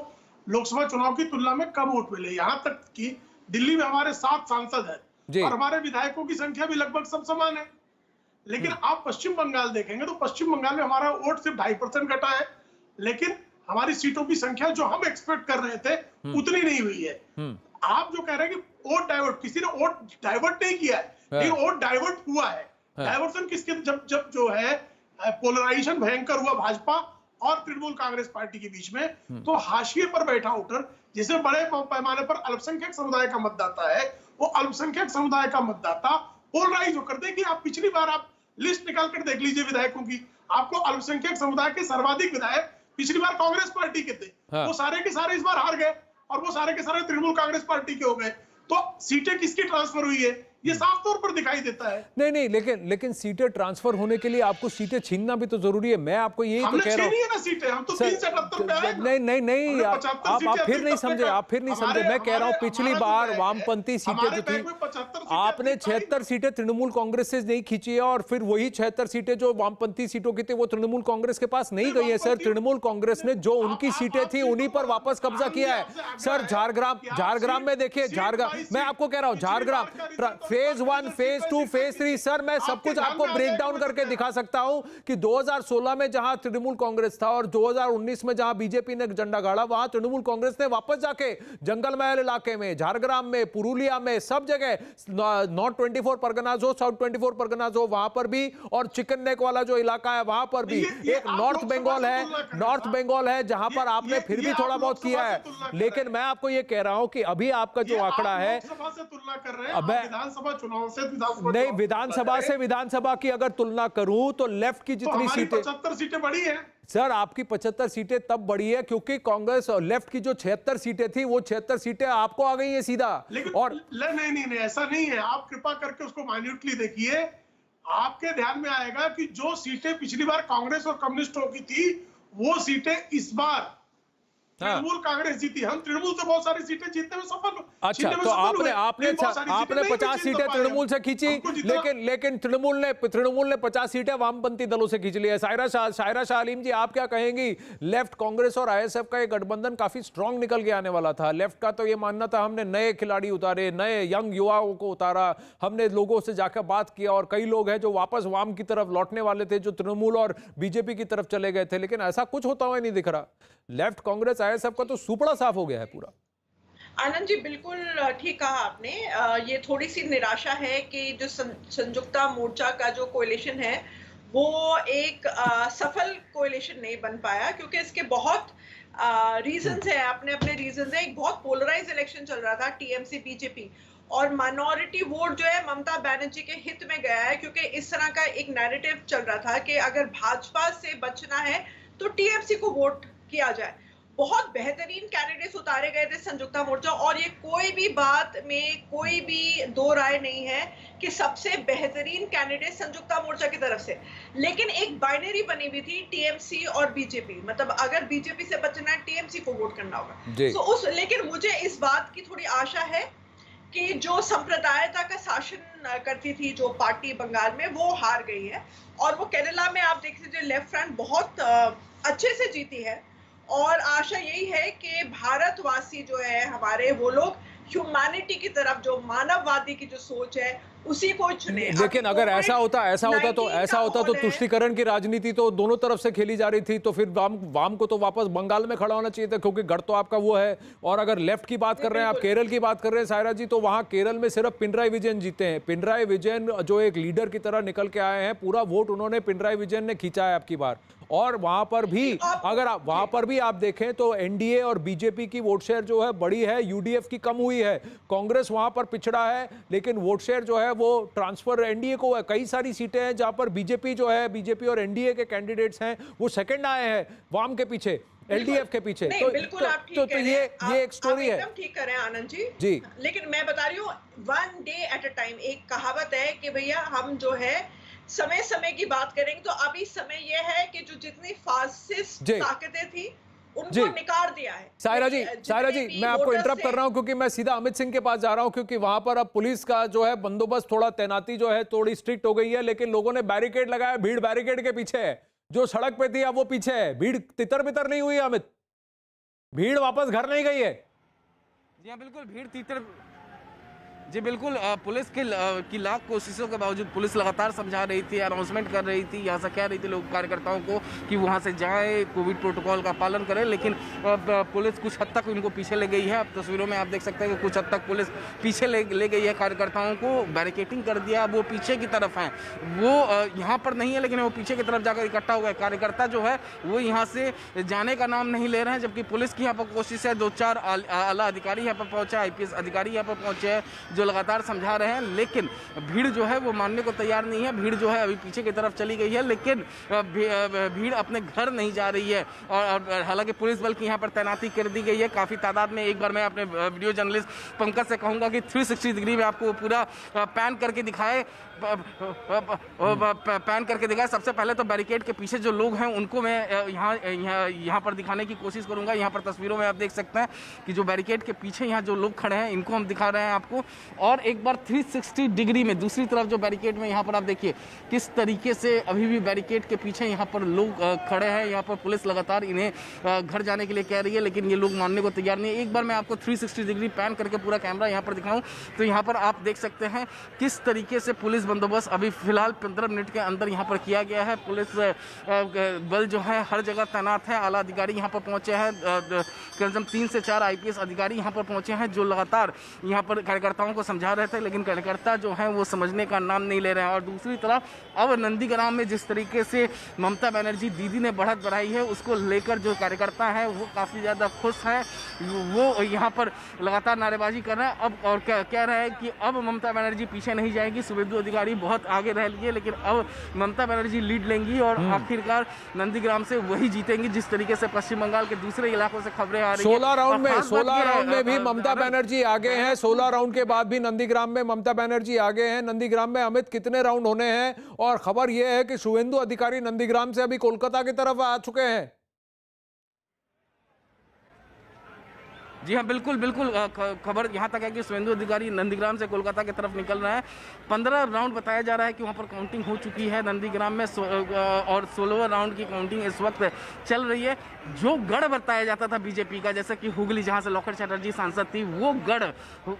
लोकसभा चुनाव की तुलना में कम वोट मिले। यहाँ तक कि दिल्ली में हमारे 7 सांसद हैं और हमारे विधायकों की संख्या भी लगभग सब समान है। लेकिन आप पश्चिम बंगाल देखेंगे तो पश्चिम बंगाल में हमारा वोट सिर्फ 2.5% घटा है, लेकिन हमारी सीटों की संख्या जो हम एक्सपेक्ट कर रहे थे उतनी नहीं हुई है। आप जो कह रहे हैं कि वोट डाइवर्ट, किसी ने वोट डाइवर्ट नहीं किया है, लेकिन वोट डाइवर्ट हुआ है। डाइवर्सन किसके? जब जो है पोलराइजेशन भयंकर हुआ भाजपा और तृणमूल कांग्रेस पार्टी के बीच में, तो हाशिए पर बैठा वोटर, जिसे बड़े पैमाने पर अल्पसंख्यक समुदाय का मतदाता है, वो अल्पसंख्यक समुदाय का मतदाता पोलराइज होकर, देखिए आप पिछली बार आप लिस्ट निकाल कर देख लीजिए विधायकों की, आपको अल्पसंख्यक समुदाय के सर्वाधिक विधायक पिछली बार कांग्रेस पार्टी के थे, वो सारे के सारे इस बार हार गए और वो सारे के सारे तृणमूल कांग्रेस पार्टी के हो गए। तो सीटें किसकी ट्रांसफर हुई है ये साफ तौर पर दिखाई देता है। नहीं, लेकिन सीटें ट्रांसफर होने के लिए आपको सीटें छीनना भी तो जरूरी है। मैं आपको यही तो कह रहा हूं ना सीटें, हम तो 378 पे आए। नहीं, आप फिर नहीं समझे, मैं कह रहा हूं पिछली बार वामपंथी सीटें जो थी, आपने 76 सीटें तृणमूल कांग्रेस से नहीं खींची है, और फिर वही 76 सीटें जो वामपंथी सीटों की थी वो तृणमूल कांग्रेस के पास नहीं गई है सर। तृणमूल कांग्रेस ने जो उनकी सीटें थी उन्हीं पर वापस कब्जा किया है सर। झारग्राम में देखिए, मैं आपको कह रहा हूं Jhargram phase 1, phase 2, phase 3, sir मैं सब कुछ आपको ब्रेक डाउन करके दिखा सकता हूं कि 2016 में जहां तृणमूल कांग्रेस था और 2019 में जहां बीजेपी ने झंडा गाड़ा, वहां तृणमूल कांग्रेस ने वापस जाके जंगल महल इलाके में, झारग्राम में, पुरुलिया में, सब जगह, नॉर्थ 24 परगनाज हो, साउथ 24 परगनाज हो, वहां पर भी, और चिकन नेक वाला जो इलाका है वहां पर भी, एक नॉर्थ बंगाल है जहां पर आपने फिर भी थोड़ा बहुत किया है। लेकिन मैं आपको यह कह रहा हूं कि अभी आपका जो आंकड़ा है, तुलना कर रहे हैं विधानसभा चुनाव से, नहीं विधानसभा से विधानसभा की अगर तुलना करूं तो लेफ्ट की जितनी सीटें, 75 सीटें बढ़ी है सर। आपकी 75 सीटें तब बढ़ी है क्योंकि कांग्रेस और लेफ्ट की जो 76 सीटें थी वो 76 सीटें आपको आ गई है सीधा। और नहीं, ऐसा नहीं है। आप कृपा करके उसको माइन्यूटली देखिए, आपके ध्यान में आएगा कि जो सीटें पिछली बार कांग्रेस और कम्युनिस्टों की थी वो सीटें इस बार तृणमूल कांग्रेस जीती। हम तृणमूल से बहुत सारी सीटें जीतने में सफल। अच्छा, तो आपने 50 सीटें तृणमूल से खींची, लेकिन तृणमूल ने 50 सीटें वामपंथी दलों से खींच ली है। सायरा शाह अलीम जी, आप क्या कहेंगी? लेफ्ट कांग्रेस और आईएसएफ का ये गठबंधन काफी स्ट्रांग निकल के आने वाला था। लेफ्ट का तो ये मानना था हमने नए खिलाड़ी उतारे, नए यंग युवाओं को उतारा, हमने लोगों से जाकर बात किया, और कई लोग हैं जो वापस वाम की तरफ लौटने वाले थे, जो तृणमूल और बीजेपी की तरफ चले गए थे, लेकिन ऐसा कुछ होता हुआ नहीं दिख रहा। लेफ्ट कांग्रेस आईएसएफ का तो सुपड़ा साफ हो गया है पूरा। आनंद जी, बिल्कुल ठीक कहा आपने। ये थोड़ी सी निराशा है कि जो संयुक्ता मोर्चा का जो कोएलिशन है वो एक सफल कोएलिशन नहीं बन पाया, क्योंकि इसके बहुत रीजंस है, अपने अपने रीजंस है। एक बहुत पोलराइज इलेक्शन चल रहा था टीएमसी बीजेपी, और माइनॉरिटी वोट जो है ममता बनर्जी के हित में गया है, क्योंकि इस तरह का एक नैरेटिव चल रहा था कि अगर भाजपा से बचना है तो टीएमसी को वोट किया जाए। बहुत बेहतरीन कैंडिडेट्स उतारे गए थे संयुक्ता मोर्चा, और ये कोई भी बात में कोई भी दो राय नहीं है कि सबसे बेहतरीन कैंडिडेट संयुक्ता मोर्चा की तरफ से। लेकिन एक बाइनरी बनी हुई थी टीएमसी और बीजेपी, मतलब अगर बीजेपी से बचना है टीएमसी को वोट करना होगा। तो लेकिन मुझे इस बात की थोड़ी आशा है कि जो संप्रदायता का शासन करती थी जो पार्टी बंगाल में, वो हार गई है, और वो केरला में आप देख लीजिए लेफ्ट फ्रंट बहुत अच्छे से जीती है। और आशा यही है कि भारतवासी जो है हमारे, वो लोग ह्यूमैनिटी की तरफ, जो मानववादी की जो सोच है उसी को चुने। लेकिन अगर ऐसा होता तो तुष्टीकरण की राजनीति तो दोनों तरफ से खेली जा रही थी, तो फिर वाम को तो वापस बंगाल में खड़ा होना चाहिए था, क्योंकि गढ़ तो आपका वो है। और अगर लेफ्ट की बात कर रहे हैं आप, केरल की बात कर रहे हैं सायरा जी, तो वहां केरल में सिर्फ पिनराई विजयन जीते हैं। पिनराई विजयन जो एक लीडर की तरह निकल के आए हैं, पूरा वोट उन्होंने पिनराई विजयन ने खींचा है आपकी बार। और वहां पर भी अगर वहां पर भी आप देखें तो एनडीए और बीजेपी की वोट शेयर जो है बड़ी है, यूडीएफ की कम हुई है। कांग्रेस वहां पर पिछड़ा है, लेकिन वोट शेयर जो है वो ट्रांसफर एनडीए को है। कई सारी सीटें हैं जहां पर बीजेपी और एनडीए के कैंडिडेट्स हैं वो सेकंड आए हैं वाम के पीछे, एलडीएफ के पीछे। बिल्कुल आप ठीक कह रहे हैं, ये एक स्टोरी है। एकदम ठीक कर रहे हैं आनंद जी। लेकिन मैं बता रही हूँ, one day at a time. एक कहावत है कि भैया हम जो है समय समय की बात करेंगे, तो अभी समय यह है कि जो जितनी फासिस्ट ताकतें थी उनको निकाल दिया है। सायरा जी मैं आपको इंटरप्ट कर रहा हूं क्योंकि मैं सीधा अमित सिंह के पास जा रहा हूं, क्योंकि वहां पर अब पुलिस का जो है बंदोबस्त, थोड़ा तैनाती जो है थोड़ी स्ट्रिक्ट हो गई है, लेकिन लोगों ने बैरिकेड लगाया। भीड़ बैरिकेड के पीछे है, जो सड़क पे थी अब वो पीछे है। भीड़ तितर बितर नहीं हुई अमित, भीड़ वापस घर नहीं गई है। जी हाँ बिल्कुल, भीड़ तितर जी बिल्कुल। पुलिस की लाख कोशिशों के बावजूद पुलिस लगातार समझा रही थी, अनाउंसमेंट कर रही थी, यहाँ से कह रही थी लोग कार्यकर्ताओं को कि वहाँ से जाएं, कोविड प्रोटोकॉल का पालन करें, लेकिन पुलिस कुछ हद तक उनको पीछे ले गई है। अब तस्वीरों में आप देख सकते हैं कि कुछ हद तक पुलिस पीछे ले गई है, कार्यकर्ताओं को बैरिकेटिंग कर दिया। वो पीछे की तरफ हैं, वो यहाँ पर नहीं है, लेकिन वो पीछे की तरफ जाकर इकट्ठा हुआ है। कार्यकर्ता जो है वो यहाँ से जाने का नाम नहीं ले रहे हैं, जबकि पुलिस की यहाँ पर कोशिश है। 2-4 आला अधिकारी यहाँ पर पहुँचे, IPS अधिकारी यहाँ पर पहुँचे हैं जो लगातार समझा रहे हैं, लेकिन भीड़ जो है वो मानने को तैयार नहीं है। भीड़ जो है अभी पीछे की तरफ चली गई है, लेकिन भीड़ अपने घर नहीं जा रही है। और हालांकि पुलिस बल की यहाँ पर तैनाती कर दी गई है काफी तादाद में। एक बार मैं अपने वीडियो जर्नलिस्ट पंकज से कहूंगा कि 360 डिग्री में आपको पूरा पैन करके दिखाए। सबसे पहले तो बैरिकेड के पीछे जो लोग हैं उनको मैं यहाँ पर दिखाने की कोशिश करूंगा। यहाँ पर तस्वीरों में आप देख सकते हैं कि जो बैरिकेड के पीछे यहाँ जो लोग खड़े हैं इनको हम दिखा रहे हैं आपको। और एक बार 360 डिग्री में दूसरी तरफ जो बैरिकेड में यहाँ पर आप देखिए किस तरीके से अभी भी बैरिकेड के पीछे यहाँ पर लोग खड़े हैं। यहाँ पर पुलिस लगातार इन्हें घर जाने के लिए कह रही है, लेकिन ये लोग मानने को तैयार नहीं है। एक बार मैं आपको 360 डिग्री पैन करके पूरा कैमरा यहाँ पर दिखाऊं तो यहाँ पर आप देख सकते हैं किस तरीके से पुलिस बंदोबस्त अभी फिलहाल 15 मिनट के अंदर यहाँ पर किया गया है। पुलिस बल जो है हर जगह तैनात है। आला अधिकारी यहाँ पर पहुंचे हैं, कम से कम 3 से 4 IPS अधिकारी यहाँ पर पहुंचे हैं जो लगातार यहाँ पर कार्यकर्ताओं को समझा रहे थे, लेकिन कार्यकर्ता जो हैं वो समझने का नाम नहीं ले रहे हैं। और दूसरी तरफ अब नंदीग्राम में जिस तरीके से ममता बनर्जी दीदी ने बढ़त बढ़ाई है, उसको लेकर जो कार्यकर्ता है वो काफ़ी ज़्यादा खुश है। वो यहाँ पर लगातार नारेबाजी कर रहे हैं अब, और कह रहे हैं कि अब ममता बनर्जी पीछे नहीं जाएगी। शुभेंदु अधिकारी बहुत आगे रह लिए, लेकिन अब ममता बनर्जी लीड लेंगी और आखिरकार नंदीग्राम से वही जीतेंगी जिस तरीके से पश्चिम बंगाल के दूसरे इलाकों से खबरें आ रही हैं। 16 राउंड में भी ममता बनर्जी आगे हैं। 16 राउंड के बाद भी नंदीग्राम में ममता बनर्जी आगे हैं। नंदीग्राम में अमित कितने राउंड होने हैं? और खबर यह है कि शुभेंदु अधिकारी नंदीग्राम से अभी कोलकाता की तरफ आ चुके हैं। जी हाँ बिल्कुल बिल्कुल, खबर यहाँ तक है कि शुभेंदु अधिकारी नंदीग्राम से कोलकाता की तरफ निकल रहे हैं। 15 राउंड बताया जा रहा है कि वहाँ पर काउंटिंग हो चुकी है नंदीग्राम में, और 16वें राउंड की काउंटिंग इस वक्त चल रही है। जो गढ़ बताया जाता था बीजेपी का, जैसे कि हुगली जहाँ से लौकड़ चटर्जी सांसद थी, वो गढ़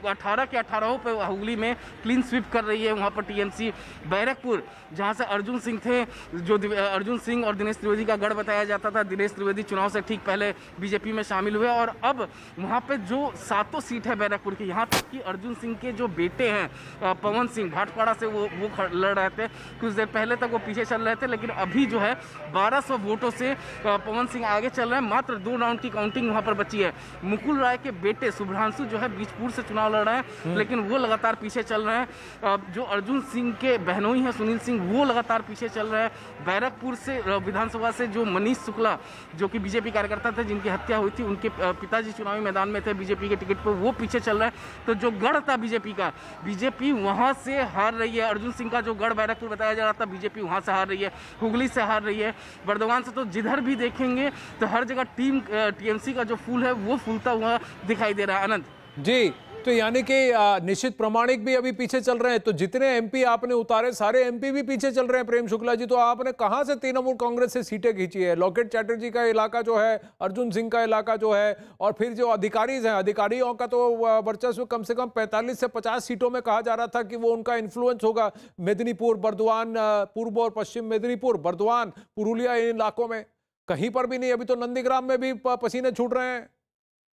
18 के 18 पे हुगली में क्लीन स्वीप कर रही है। वहाँ पर TMC बैरकपुर जहाँ से अर्जुन सिंह थे, जो अर्जुन सिंह और दिनेश त्रिवेदी का गढ़ बताया जाता था। दिनेश त्रिवेदी चुनाव से ठीक पहले बीजेपी में शामिल हुए, और अब वहाँ पे जो 7 सीट है बैरकपुर की, यहाँ तक कि अर्जुन सिंह के जो बेटे हैं पवन सिंह भाटपाड़ा से वो लड़ रहे थे। कुछ देर पहले तक वो पीछे चल रहे थे, लेकिन अभी जो है 1200 वोटों से पवन सिंह आगे चल रहे हैं। मात्र 2 राउंड की काउंटिंग वहाँ पर बची है। मुकुल राय के बेटे शुभ्रांशु जो है बीजपुर से चुनाव लड़ रहे हैं, लेकिन वो लगातार पीछे चल रहे हैं। जो अर्जुन सिंह के बहनोई हैं सुनील सिंह, वो लगातार पीछे चल रहे हैं। बैरकपुर से विधानसभा से जो मनीष शुक्ला जो कि बीजेपी कार्यकर्ता थे जिनकी हत्या हुई थी, उनके पिताजी चुनावी मैदान में थे बीजेपी के टिकट पर, वो पीछे चल रहा है। तो जो गढ़ था बीजेपी का, बीजेपी वहां से हार रही है। अर्जुन सिंह का जो गढ़ बैरकपुर बताया जा रहा था, बीजेपी वहां से हार रही है, हुगली से हार रही है, बर्दवान से। तो जिधर भी देखेंगे तो हर जगह TMC का जो फूल है वो फूलता हुआ दिखाई दे रहा है। आनंद जी तो यानी कि निश्चित प्रामाणिक भी अभी पीछे चल रहे हैं, तो जितने एमपी आपने उतारे सारे एमपी भी पीछे चल रहे हैं प्रेम शुक्ला जी। तो आपने कहां से तृणमूल कांग्रेस से सीटें खींची है? लॉकेट चैटर्जी का इलाका जो है, अर्जुन सिंह का इलाका जो है, और फिर जो अधिकारी हैं, अधिकारियों का तो वर्चस्व कम से कम 45 से 50 सीटों में कहा जा रहा था कि वो उनका इन्फ्लुएंस होगा। मेदिनीपुर, बर्दवान, पूर्व और पश्चिम मेदिनीपुर, बर्दवान, पुरुलिया, इन इलाकों में कहीं पर भी नहीं। अभी तो नंदीग्राम में भी पसीने छूट रहे हैं।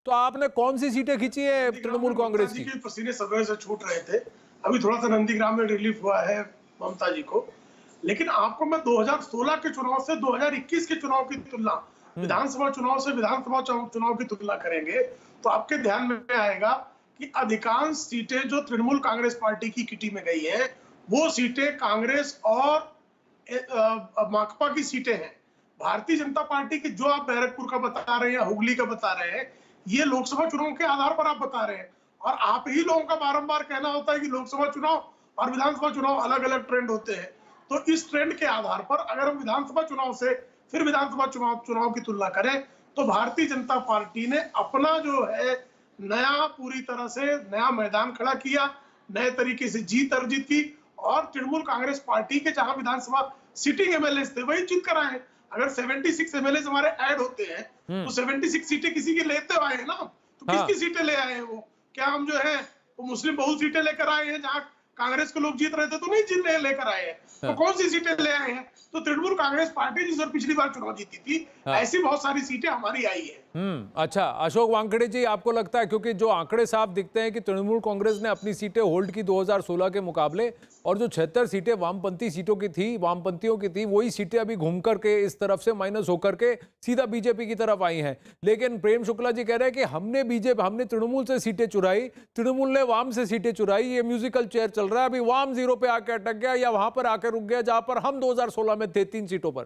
तो आपने कौन सी सीटें खींची है तृणमूल कांग्रेस की? पसीने समय से छूट रहे थे, अभी थोड़ा सा नंदीग्राम में रिलीफ हुआ है ममता जी को। लेकिन आपको मैं 2016 के चुनाव से 2021 के चुनाव की तुलना, विधानसभा चुनाव से विधानसभा चुनाव की तुलना करेंगे तो आपके ध्यान में आएगा कि अधिकांश सीटें जो तृणमूल कांग्रेस पार्टी की किटी में गई है, वो सीटें कांग्रेस और माकपा की सीटें हैं। भारतीय जनता पार्टी की जो आप बैरकपुर का बता रहे हैं, हुगली का बता रहे हैं, ये लोकसभा चुनाव के आधार पर आप बता रहे हैं। और आप ही लोगों का बारंबार कहना होता है कि लोकसभा चुनाव और विधानसभा चुनाव अलग अलग ट्रेंड होते हैं। तो इस ट्रेंड के आधार पर अगर हम विधानसभा चुनाव से फिर विधानसभा चुनाव की तुलना करें तो भारतीय जनता पार्टी ने अपना जो है नया, पूरी तरह से नया मैदान खड़ा किया, नए तरीके से जीत अर्जित की। और तृणमूल कांग्रेस पार्टी के जहां विधानसभा सिटिंग एमएलए थे वही जीत कर आए हैं। अगर 76 एमएलए हमारे ऐड होते हैं तो 76 सीटें किसी की लेते आए हैं ना, तो किसकी सीटें ले आए हैं वो? क्या हम जो है वो मुस्लिम बहुल सीटें लेकर आए हैं जहां कांग्रेस के लोग जीत रहे थे? तो नहीं जीत लेकर आए हैं। तो कौन सी सीटें ले आए हैं? तो तृणमूल कांग्रेस पार्टी जिस पर पिछली बार चुनाव जीती थी, ऐसी बहुत सारी सीटें हमारी आई है। अच्छा, अशोक वानखेड़े जी, आपको लगता है, क्योंकि जो आंकड़े साफ दिखते हैं कि तृणमूल कांग्रेस ने अपनी सीटें होल्ड की 2016 के मुकाबले, और जो 76 सीटें वामपंथी सीटों की थी, वामपंथियों की थी, वही सीटें अभी घूम करके इस तरफ से माइनस होकर के सीधा बीजेपी की तरफ आई हैं। लेकिन प्रेम शुक्ला जी कह रहे हैं कि हमने तृणमूल से सीटें चुराई, तृणमूल ने वाम से सीटें चुराई। ये म्यूजिकल चेयर चल रहा है। अभी वाम जीरो पे आके अटक गया या वहां पर आके रुक गया जहां पर हम 2016 में थे 3 सीटों पर।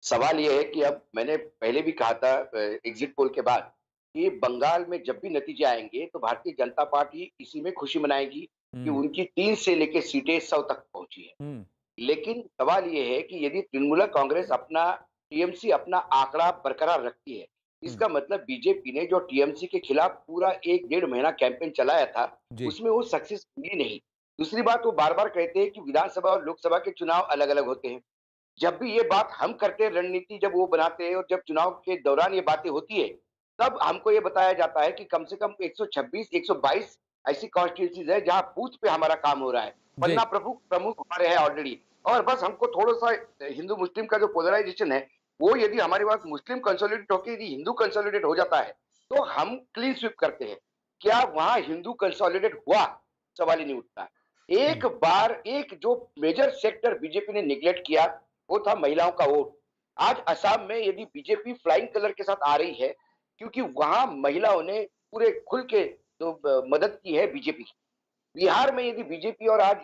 सवाल यह है कि अब मैंने पहले भी कहा था एग्जिट पोल के बाद कि बंगाल में जब भी नतीजे आएंगे तो भारतीय जनता पार्टी इसी में खुशी मनाएगी कि उनकी 3 से लेकर सीटें 100 तक पहुंची है। लेकिन सवाल यह है कि यदि तृणमूल कांग्रेस अपना, टीएमसी अपना आंकड़ा बरकरार रखती है, इसका मतलब बीजेपी ने जो टीएमसी के खिलाफ पूरा 1-1.5 महीना कैंपेन चलाया था उसमें वो सक्सेस मिली नहीं। दूसरी बात, वो बार बार कहते हैं कि विधानसभा और लोकसभा के चुनाव अलग अलग होते हैं। जब भी ये बात हम करते हैं, रणनीति जब वो बनाते हैं और जब चुनाव के दौरान ये बातें होती है, तब हमको ये बताया जाता है कि कम से कम 126, 122 ऐसी कॉन्स्टिट्यूंसीज है जहां बूथ पे हमारा काम हो रहा है। 15 प्रमुख हमारे हैं ऑलरेडी, और बस हमको थोड़ा सा हिंदू मुस्लिम का जो पोलराइजेशन है, वो यदि हमारे पास मुस्लिम कंसोलिडेट होकर यदि हिंदू कंसोलिडेट हो जाता है तो हम क्लीन स्वीप करते हैं। क्या वहां हिंदू कंसोलिडेट हुआ? सवाल ही नहीं उठता। एक बार एक जो मेजर सेक्टर बीजेपी ने निगलेक्ट किया वो था महिलाओं का वोट। आज असम में यदि बीजेपी फ्लाइंग कलर के साथ आ रही है क्योंकि वहां महिलाओं ने पूरे खुल के तो मदद की है बीजेपी की। बिहार में यदि बीजेपी और आज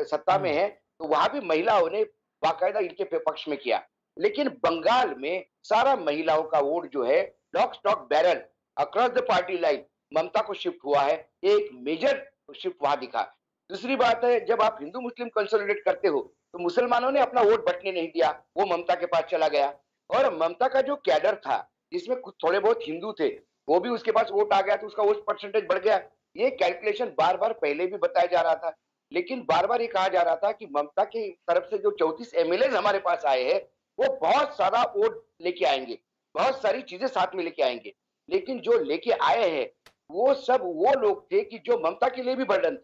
सत्ता में है तो वहां भी महिलाओं ने बाकायदा इनके पक्ष में किया। लेकिन बंगाल में सारा महिलाओं का वोट जो है lock stock barrel across the party line Mamata को शिफ्ट हुआ है। एक मेजर शिफ्ट वहां दिखा। दूसरी बात है, जब आप हिंदू मुस्लिम कंसोलिडेट करते हो तो मुसलमानों ने अपना वोट बंटने नहीं दिया, वो ममता के पास चला गया। और ममता का जो कैडर था जिसमें कुछ थोड़े बहुत हिंदू थे, वो भी उसके पास वोट आ गया तो उसका वोट परसेंटेज बढ़ गया। ये कैलकुलेशन बार बार पहले भी बताया जा रहा था, लेकिन बार बार ये कहा जा रहा था कि ममता की तरफ से जो 34 एमएलए हमारे पास आए हैं वो बहुत सारा वोट लेके आएंगे, बहुत सारी चीजें साथ में लेके आएंगे। लेकिन जो लेके आए हैं वो सब वो लोग थे कि जो ममता के लिए भी बर्डन,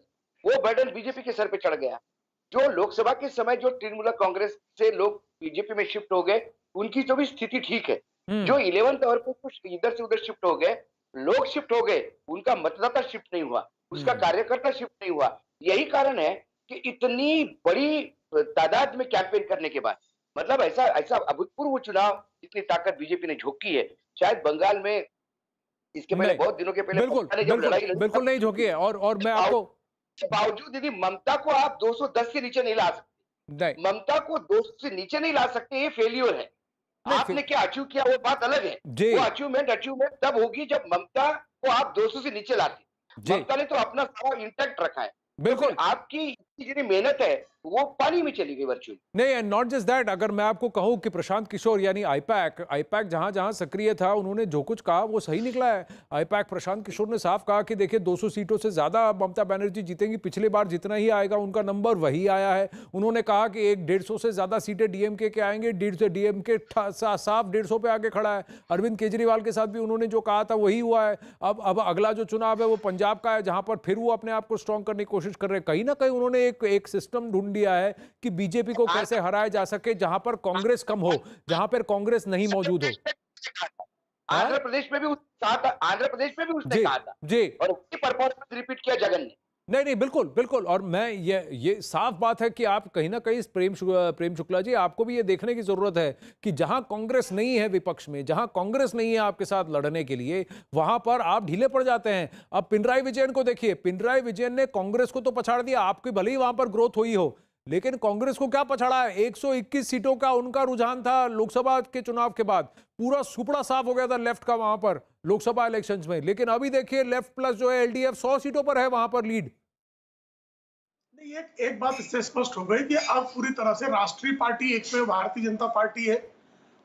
वो बर्डन बीजेपी के सर पे चढ़ गया। जो लोकसभा के समय जो तृणमूल कांग्रेस से लोग बीजेपी में शिफ्ट हो गए, उनकी तो भी स्थिति ठीक है। जो 11th आवर पे कुछ इधर से उधर शिफ्ट हो गए, लोग शिफ्ट हो गए, उनका मतदाता शिफ्ट नहीं हुआ, उसका कार्यकर्ता शिफ्ट नहीं हुआ। यही कारण है कि इतनी बड़ी तादाद में कैंपेन करने के बाद, मतलब ऐसा अभूतपूर्व चुनाव, इतनी ताकत बीजेपी ने झोंकी है। शायद बंगाल में इसके पहले बहुत दिनों के पहले बिल्कुल नहीं झोंकी है। और मैं आपको बावजूद यदि ममता को आप 210 के नीचे नहीं ला सकते, ममता को 200 से नीचे नहीं ला सकते, ये फेलियर है। आपने क्या अचीव किया वो बात अलग है। वो अचीवमेंट तब होगी जब ममता को आप 200 से नीचे लाते। ममता ने तो अपना सारा इंटैक्ट रखा है। बिल्कुल आपकी की जितनी मेहनत है वो पानी में चली गई वर्चुअली। नहीं, एंड नॉट जस्ट दैट, अगर मैं आपको कहूं कि प्रशांत किशोर यानी आईपैक जहां जहां सक्रिय था, उन्होंने जो कुछ कहा वो सही निकला है। आईपैक प्रशांत किशोर ने साफ कहा कि देखिए 200 सीटों से ज्यादा ममता बनर्जी जीतेंगी, पिछले बार जितना ही आएगा उनका नंबर वही आया है। उन्होंने कहा कि 150 से ज्यादा सीटें डीएमके के आएंगे, डीएमके साफ 150 पे आगे खड़ा है। अरविंद केजरीवाल के साथ भी उन्होंने जो कहा था वही हुआ है। अब अगला जो चुनाव है वो पंजाब का है, जहां पर फिर वो अपने आप को स्ट्रॉन्ग करने की कोशिश कर रहे हैं। कहीं ना कहीं उन्होंने एक सिस्टम ढूंढ लिया है कि बीजेपी को कैसे हराया जा सके, जहां पर कांग्रेस कम हो, जहां पर कांग्रेस नहीं मौजूद हो। आंध्र प्रदेश में भी उसने कहा था जी, और उसकी परफॉर्मेंस रिपीट किया जगन ने। नहीं बिल्कुल। और मैं ये साफ बात है कि आप कहीं ना कहीं प्रेम शुक्ला जी, आपको भी ये देखने की जरूरत है कि जहां कांग्रेस नहीं है विपक्ष में, जहां कांग्रेस नहीं है आपके साथ लड़ने के लिए, वहां पर आप ढीले पड़ जाते हैं। अब पिनराई विजयन को देखिए, पिनराई विजयन ने कांग्रेस को तो पछाड़ दिया, आपकी भले ही वहां पर ग्रोथ हुई हो, लेकिन कांग्रेस को क्या पछाड़ा है? 121 सीटों का उनका रुझान था लोकसभा के चुनाव के बाद, पूरा सुपड़ा साफ हो गया था लेफ्ट का वहां पर लोकसभा इलेक्शंस में। लेकिन अभी देखिए लेफ्ट प्लस जो है एलडीएफ 100 सीटों पर है वहां पर लीड। एक बात इससे स्पष्ट हो गई कि अब पूरी तरह से राष्ट्रीय पार्टी एक में भारतीय जनता पार्टी है।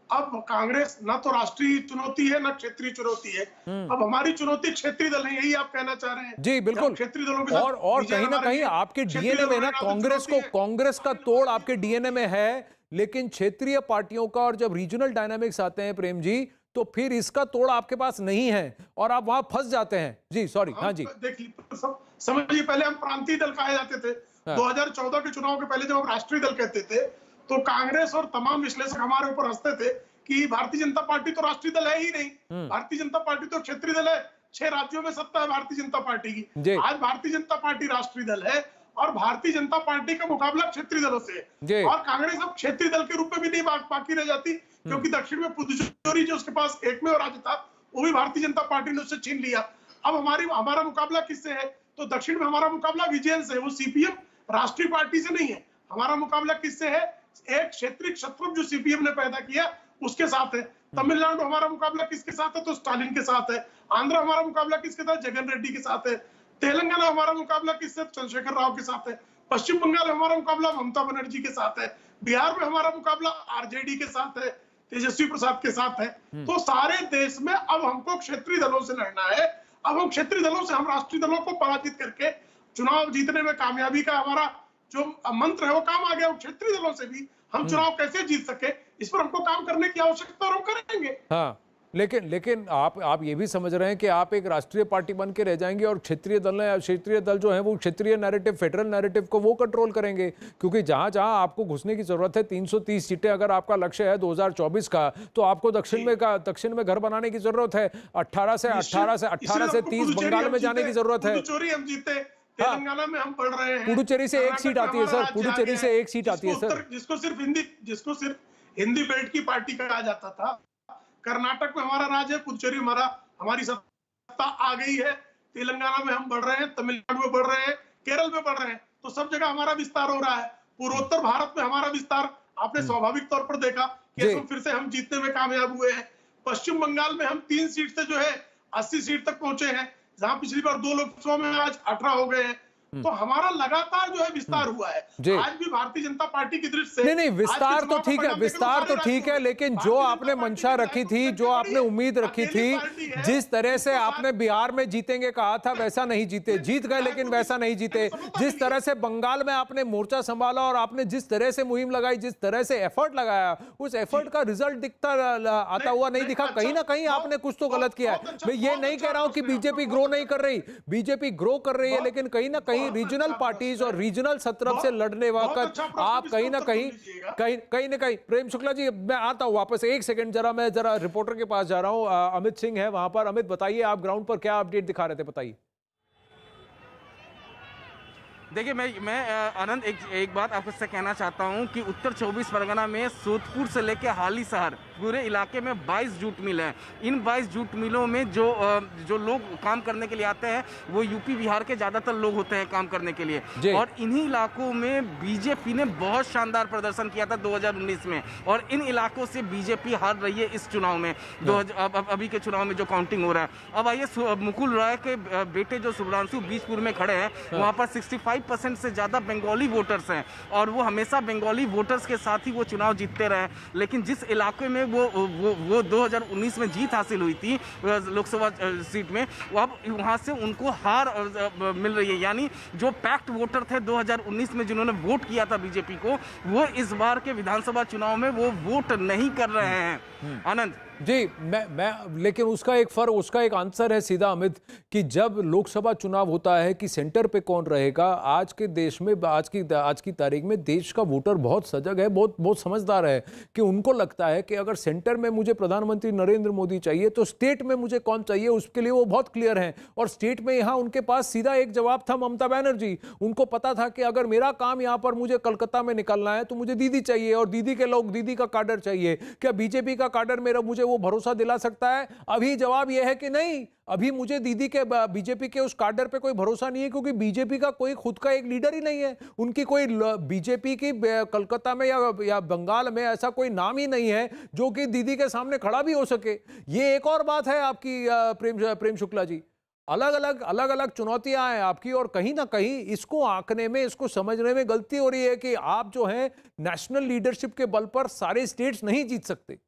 अब कांग्रेस ना तो राष्ट्रीय चुनौती है ना क्षेत्रीय चुनौती है। अब हमारी चुनौती क्षेत्रीय दल है, यही आप कहना चाह रहे हैं? जी बिल्कुल। क्षेत्रीय दलों के और कहीं ना कहीं आपके डीएनए में ना कांग्रेस का तोड़ आपके डीएनए में है, लेकिन क्षेत्रीय पार्टियों का और जब रीजनल डायनामिक्स आते हैं प्रेम जी, तो फिर इसका तोड़ आपके पास नहीं है और आप वहां फंस जाते हैं। जी सॉरी, हाँ जी। देखिए समझिए, पहले हम प्रांतीय दल कहे जाते थे। 2014 के चुनाव के पहले जब हम राष्ट्रीय दल कहते थे तो कांग्रेस और तमाम विश्लेषक हमारे ऊपर हंसते थे कि भारतीय जनता पार्टी तो राष्ट्रीय दल है ही नहीं, भारतीय जनता पार्टी तो क्षेत्रीय दल है, 6 राज्यों में सत्ता है भारतीय जनता पार्टी की। आज भारतीय जनता पार्टी राष्ट्रीय दल है और भारतीय जनता पार्टी का मुकाबला क्षेत्रीय दलों से है। और कांग्रेस अब क्षेत्रीय दल के रूप में भी नहीं बाकी रह जाती, क्योंकि दक्षिण में पुदुचेरी जो उसके पास एकमेव राज्य था वो भी भारतीय जनता पार्टी ने उससे छीन लिया। अब हमारा मुकाबला किससे है? तो दक्षिण में हमारा मुकाबला विजयन से है, वो सीपीएम राष्ट्रीय पार्टी से नहीं है। हमारा मुकाबला किससे है? एक क्षेत्रीय शत्रु जो सीपीएम ने पैदा किया उसके साथ है। तमिलनाडु हमारा मुकाबला किसके साथ है? तो स्टालिन के साथ है। आंध्र हमारा मुकाबला किसके साथ? जगन रेड्डी के साथ है। तेलंगाना हमारा मुकाबला किससे? चंद्रशेखर राव के साथ है। पश्चिम बंगाल हमारा मुकाबला ममता बनर्जी के साथ है। बिहार में हमारा मुकाबला आरजेडी के साथ है, तेजस्वी प्रसाद के साथ है। तो सारे देश में अब हमको क्षेत्रीय दलों से लड़ना है। अब हम क्षेत्रीय दलों से, हम राष्ट्रीय दलों को पराजित करके चुनाव जीतने में कामयाबी का हमारा जो मंत्र है वो काम आ गया। क्षेत्रीय दलों से भी हम चुनाव कैसे जीत सके, इस पर हमको काम करने की आवश्यकता और हम करेंगे। हाँ, लेकिन आप ये भी समझ रहे हैं कि आप एक राष्ट्रीय पार्टी बन के रह जाएंगे और क्षेत्रीय दल जो है वो क्षेत्रीय नैरेटिव, फेडरल नैरेटिव को वो कंट्रोल करेंगे, क्योंकि जहां जहां आपको घुसने की जरूरत है, 330 सीटें अगर आपका लक्ष्य है 2024 का, तो आपको दक्षिण में घर बनाने की जरूरत है। 18 से 30 बंगाल में जाने की जरूरत है। हम जीते, तेलंगाना में हम बढ़ रहे हैं। पुडुचेरी से एक सीट आती है सर, पुडुचेरी से एक सीट आती है सर, जिसको सिर्फ हिंदी बेल्ट की पार्टी कहा जाता था। कर्नाटक में हमारा राज है, पुडुचेरी हमारी सत्ता आ गई है। तेलंगाना में हम बढ़ रहे हैं, तमिलनाडु में बढ़ रहे हैं, केरल में बढ़ रहे हैं। तो सब जगह हमारा विस्तार हो रहा है। पूर्वोत्तर भारत में हमारा विस्तार आपने स्वाभाविक तौर पर देखा कि फिर से हम जीतने में कामयाब हुए हैं। पश्चिम बंगाल में हम 3 सीट से जो है 80 सीट तक पहुंचे हैं, जहां पिछली बार 2 लोकसभा में आज 18 हो गए हैं। तो हमारा लगातार जो है विस्तार हुआ है। आज भी भारतीय जनता पार्टी की दृष्टि से नहीं विस्तार तो ठीक है, लेकिन जो आपने मंशा रखी थी, जो आपने उम्मीद रखी थी, जिस तरह से आपने बिहार में जीतेंगे कहा था वैसा नहीं जीते, जीत गए लेकिन वैसा नहीं जीते। जिस तरह से बंगाल में आपने मोर्चा संभाला और आपने जिस तरह से मुहिम लगाई, जिस तरह से एफर्ट लगाया, उस एफर्ट का रिजल्ट आता हुआ नहीं दिखा। कहीं ना कहीं आपने कुछ तो गलत किया है। मैं ये नहीं कह रहा हूं कि बीजेपी ग्रो नहीं कर रही, बीजेपी ग्रो कर रही है, लेकिन कहीं ना कहीं रीजनल पार्टीज और रीजनल सत्रह से लड़ने वक्त आप कहीं ना कहीं प्रेम शुक्ला जी, मैं आता हूं वापस, एक सेकंड मैं जरा रिपोर्टर के पास जा रहा हूं। अमित सिंह है वहां पर। अमित बताइए, आप ग्राउंड पर क्या अपडेट दिखा रहे थे, बताइए। देखिए मैं आनंद एक बात आपको से कहना चाहता हूं कि उत्तर 24 परगना में सोदपुर से लेकर हाली शहर पूरे इलाके में 22 जूट मिल हैं। इन 22 जूट मिलों में जो लोग काम करने के लिए आते हैं वो यूपी बिहार के ज़्यादातर लोग होते हैं काम करने के लिए। और इन्हीं इलाकों में बीजेपी ने बहुत शानदार प्रदर्शन किया था 2019 में, और इन इलाकों से बीजेपी हार रही है इस चुनाव में, अभी के चुनाव में जो काउंटिंग हो रहा है। अब आइए मुकुल रॉय के बेटे जो शुभ्रांशु बीजपुर में खड़े हैं, वहाँ पर 65 85% से ज़्यादा बंगाली वोटर्स हैं और वो हमेशा बंगाली वोटर्स के साथ ही वो चुनाव जीतते रहे। लेकिन जिस इलाके में वो 2019 में जीत हासिल हुई थी लोकसभा सीट में, वो अब वहाँ से उनको हार मिल रही है। यानी जो पैक्ट वोटर थे 2019 में जिन्होंने वोट किया था बीजेपी को, वो इस बार के विधानसभा चुनाव में वो वोट नहीं कर रहे हैं। आनंद जी, मैं लेकिन उसका एक आंसर है सीधा अमित, कि जब लोकसभा चुनाव होता है कि सेंटर पे कौन रहेगा। आज के देश में आज की तारीख में देश का वोटर बहुत सजग है, बहुत समझदार है, कि उनको लगता है कि अगर सेंटर में मुझे प्रधानमंत्री नरेंद्र मोदी चाहिए तो स्टेट में मुझे कौन चाहिए, उसके लिए वो बहुत क्लियर हैं। और स्टेट में यहाँ उनके पास सीधा एक जवाब था, ममता बनर्जी। उनको पता था कि अगर मेरा काम यहाँ पर मुझे कलकत्ता में निकलना है तो मुझे दीदी चाहिए और दीदी के लोग, दीदी का काडर चाहिए। क्या बीजेपी का काडर मुझे वो भरोसा दिला सकता है? अभी जवाब यह है कि नहीं, अभी मुझे बीजेपी के उस काडर पे कोई भरोसा नहीं है, क्योंकि बीजेपी का कोई खुद का एक लीडर ही नहीं है। उनकी कोई बीजेपी की कलकत्ता में या बंगाल में ऐसा कोई नाम ही नहीं है जो कि दीदी के सामने खड़ा भी हो सके। ये एक और बात है आपकी प्रेम शुक्ला जी। अलग अलग चुनौतियां हैं आपकी, और कहीं ना कहीं इसको आंकने में, इसको समझने में गलती हो रही है कि आप जो है नेशनल लीडरशिप के बल पर सारे स्टेट्स नहीं जीत सकते।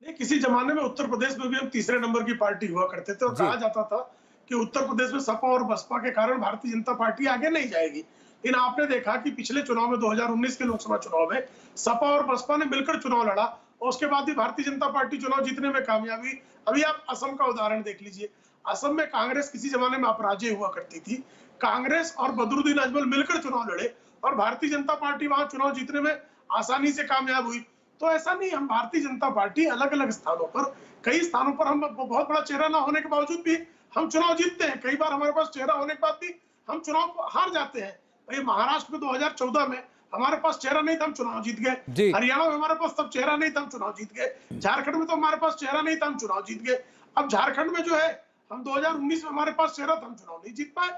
किसी जमाने में उत्तर प्रदेश में भी हम तीसरे नंबर की पार्टी हुआ करते थे और कहा जाता था कि उत्तर प्रदेश में सपा और बसपा के कारण भारतीय जनता पार्टी आगे नहीं जाएगी। लेकिन आपने देखा कि पिछले चुनाव में 2019 के लोकसभा चुनाव में सपा और बसपा ने मिलकर चुनाव लड़ा और उसके बाद भी भारतीय जनता पार्टी चुनाव जीतने में कामयाब हुई। अभी आप असम का उदाहरण देख लीजिए। असम में कांग्रेस किसी जमाने में अपराजय हुआ करती थी। कांग्रेस और बदरुद्दीन अजमल मिलकर चुनाव लड़े और भारतीय जनता पार्टी वहां चुनाव जीतने में आसानी से कामयाब हुई। तो ऐसा नहीं, हम भारतीय जनता पार्टी अलग अलग स्थानों पर, कई स्थानों पर हम बहुत बड़ा चेहरा ना होने के बावजूद भी हम चुनाव जीतते हैं। कई बार हमारे पास चेहरा होने के बाद भी हम चुनाव हार जाते हैं। भाई महाराष्ट्र में 2014 में हमारे पास चेहरा नहीं था, हम चुनाव जीत गए। हरियाणा में हमारे पास तब चेहरा नहीं था, हम चुनाव जीत गए। झारखंड में तो हमारे पास चेहरा नहीं था, हम चुनाव जीत गए। अब झारखंड में जो है, हम 2019 में हमारे पास चेहरा था, हम चुनाव नहीं जीत पाए।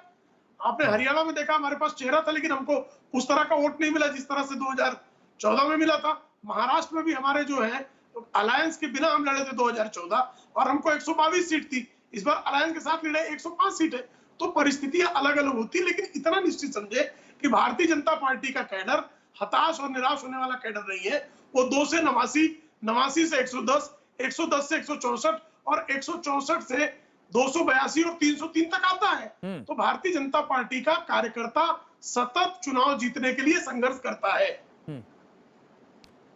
आपने हरियाणा में देखा, हमारे पास चेहरा था लेकिन हमको उस तरह का वोट नहीं मिला जिस तरह से 2014 में मिला था। महाराष्ट्र में भी हमारे जो है अलायंस के बिना हम लड़े थे 2014 और हमको 122 सीट थी। इस बार अलायंस के साथ लड़े 105 सीट है। तो परिस्थितियां अलग अलग होती है, लेकिन इतना निश्चित समझे कि भारतीय जनता पार्टी का कैडर हताश और निराश होने वाला कैडर नहीं है। वो 2 से 89 से 110, 110 से 164 और 164 से 282 और 303 तक आता है। तो भारतीय जनता पार्टी का कार्यकर्ता सतत चुनाव जीतने के लिए संघर्ष करता है।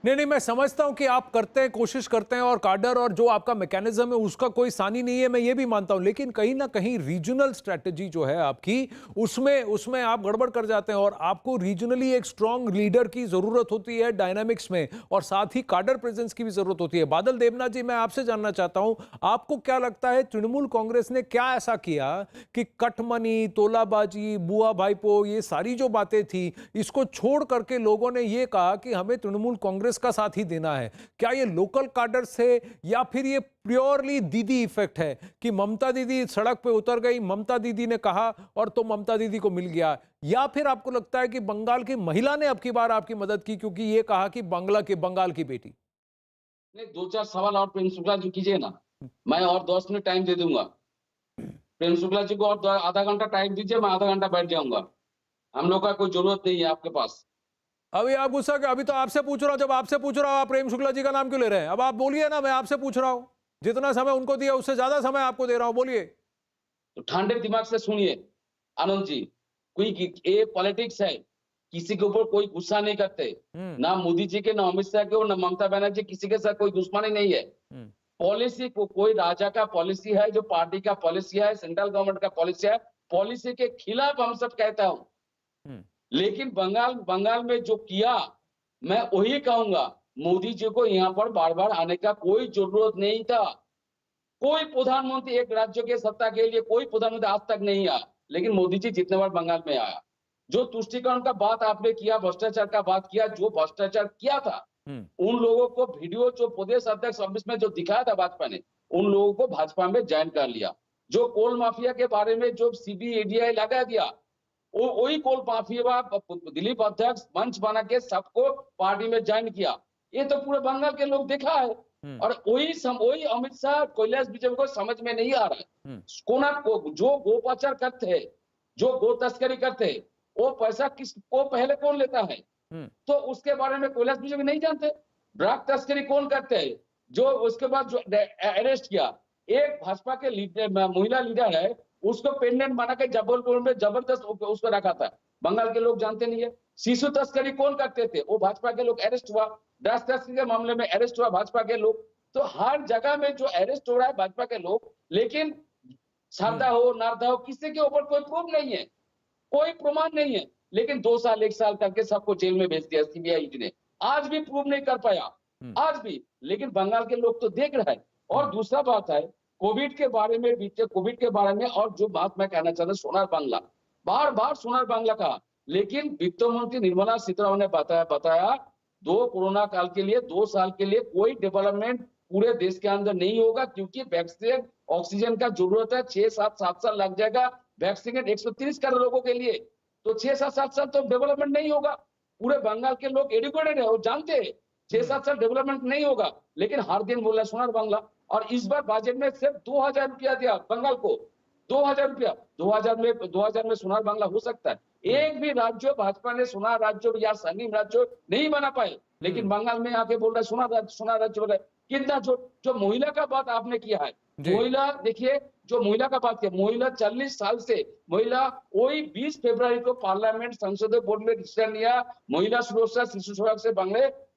नहीं, मैं समझता हूं कि आप करते हैं, कोशिश करते हैं, और काडर और जो आपका मैकेनिज्म है उसका कोई सानी नहीं है, मैं ये भी मानता हूं। लेकिन कहीं ना कहीं रीजनल स्ट्रेटजी जो है आपकी, उसमें आप गड़बड़ कर जाते हैं और आपको रीजनली एक स्ट्रांग लीडर की जरूरत होती है डायनामिक्स में, और साथ ही काडर प्रेजेंस की भी जरूरत होती है। बादल देवनाथ जी, मैं आपसे जानना चाहता हूं, आपको क्या लगता है तृणमूल कांग्रेस ने क्या ऐसा किया कि कटमनी, तोलाबाजी, बुआ भाईपो, ये सारी जो बातें थी, इसको छोड़ करके लोगों ने ये कहा कि हमें तृणमूल कांग्रेस का साथ ही देना है? क्या ये लोकल काडर से, या फिर ये प्योरली दीदी इफेक्ट है कि ममता दीदी सड़क पे उतर गई, ममता दीदी ने कहा और तो ममता दीदी को मिल गया? या फिर आपको लगता है कि बंगाल की महिला ने अब की बार आपकी मदद की क्योंकि ये कहा कि बंगाल की बेटी? नहीं, 2-4 सवाल और प्रेम शुक्ला जी कीजिए ना, मैं और 10 मिनट टाइम दे दूंगा। प्रेम शुक्ला जी को और आधा घंटा टाइम दीजिए, मैं आधा घंटा बैठ जाऊंगा। हम लोग का कोई जरूरत नहीं है आपके पास। अभी आप गुस्सा, अभी तो आपसे पूछ रहा हूं, जब आपसे पूछ रहा हूं आप प्रेम शुक्ला जी का नाम क्यों ले रहे हैं? अब आप बोलिए ना, मैं आपसे पूछ रहा हूं। जितना समय उनको दिया उससे ज्यादा समय आपको दे रहा हूं, बोलिए। तो ठंडे दिमाग से सुनिए आनंद जी, ये पॉलिटिक्स है, किसी के ऊपर कोई गुस्सा नहीं करते, ना मोदी जी के, ना अमित शाह के, ना ममता बनर्जी, किसी के साथ कोई दुश्मनी नहीं है। पॉलिसी को कोई राजा का पॉलिसी है, जो पार्टी का पॉलिसी है, सेंट्रल गवर्नमेंट का पॉलिसी है, पॉलिसी के खिलाफ हम सब कहता हूं। लेकिन बंगाल में जो किया, मैं वही कहूंगा, मोदी जी को यहाँ पर बार बार आने का कोई जरूरत नहीं था। कोई प्रधानमंत्री एक राज्य के सत्ता के लिए कोई प्रधानमंत्री आज तक नहीं आया, लेकिन मोदी जी जितने बार बंगाल में आया, जो तुष्टिकरण का बात आपने किया, भ्रष्टाचार का बात किया, जो भ्रष्टाचार किया था, उन लोगों को वीडियो जो प्रदेश अध्यक्ष ऑफिस में जो दिखाया था भाजपा ने, उन लोगों को भाजपा में ज्वाइन कर लिया। जो कोल माफिया के बारे में जो CBI लगा दिया, वही कोल माफिया दिलीप अध्यक्ष मंच बना के सबको पार्टी में ज्वाइन किया। ये तो पूरे बंगाल के लोग देखा है। और वही अमित शाह, कैलाश विजय को समझ में नहीं आ रहा है। जो गोपाचार करते हैं, जो गो तस्करी करते हैं वो पैसा किसको पहले कौन लेता है, तो उसके बारे में कैलाश विजयवर्गीय नहीं जानते। ड्रग तस्करी कौन करते हैं, जो उसके बाद जो अरेस्ट किया, एक भाजपा के लीडर महिला लीडर है, उसको पेंडेंट बना के जबलपुर में जबरदस्त उसको रखा था, बंगाल के लोग जानते नहीं है। शिशु तस्करी कौन करते थे, वो भाजपा के लोग अरेस्ट हुआ। ड्रग्स तस्करी के मामले में अरेस्ट हुआ भाजपा के लोग। तो हर जगह में जो अरेस्ट हो रहा है भाजपा के लोग, लेकिन श्रद्धा हो नारदा हो किसी के ऊपर कोई प्रूफ नहीं है, कोई प्रमाण नहीं है, लेकिन 2 साल 1 साल करके सबको जेल में भेज दिया सीबीआई ने। आज भी प्रूव नहीं कर पाया, आज भी, लेकिन बंगाल के लोग तो देख रहे हैं। और दूसरा बात है कोविड के बारे में, बीते कोविड के बारे में, और जो बात मैं कहना चाहता हूँ सोनार बांग्ला, बार बार सोनार बांग्ला कहा, लेकिन वित्त मंत्री निर्मला सीतारमण ने बताया 2 कोरोना काल के लिए 2 साल के लिए कोई डेवलपमेंट पूरे देश के अंदर नहीं होगा, क्योंकि वैक्सीन ऑक्सीजन का जरूरत है, 6-7 साल लग जाएगा वैक्सीन 130 करोड़ लोगों के लिए, तो 6-7 साल तो डेवलपमेंट नहीं होगा। पूरे बंगाल के लोग एडुकेटेड है, वो जानते हैं 6-7 साल डेवलपमेंट नहीं होगा, लेकिन हर दिन बोल रहा है सोनार बांग्ला। और इस बार बजट में सिर्फ 2000 रुपया दिया बंगाल को, 2000 रुपया। 2000 में सोनार बांग्ला हो सकता है। एक भी राज्य भाजपा ने सोनार राज्य या संगीन राज्य नहीं बना पाए, लेकिन बंगाल में आके बोल रहा है सोनार राज्य बोल रहा है। कितना जो महिला का बात आपने किया है, महिला देखिए, जो महिला का बात किया, महिला 40 साल से महिला, वही 20 फरवरी को पार्लियामेंट संसदीय बोर्ड में डिसीजन लिया, महिला सुरक्षा शिशु सुरक्षा से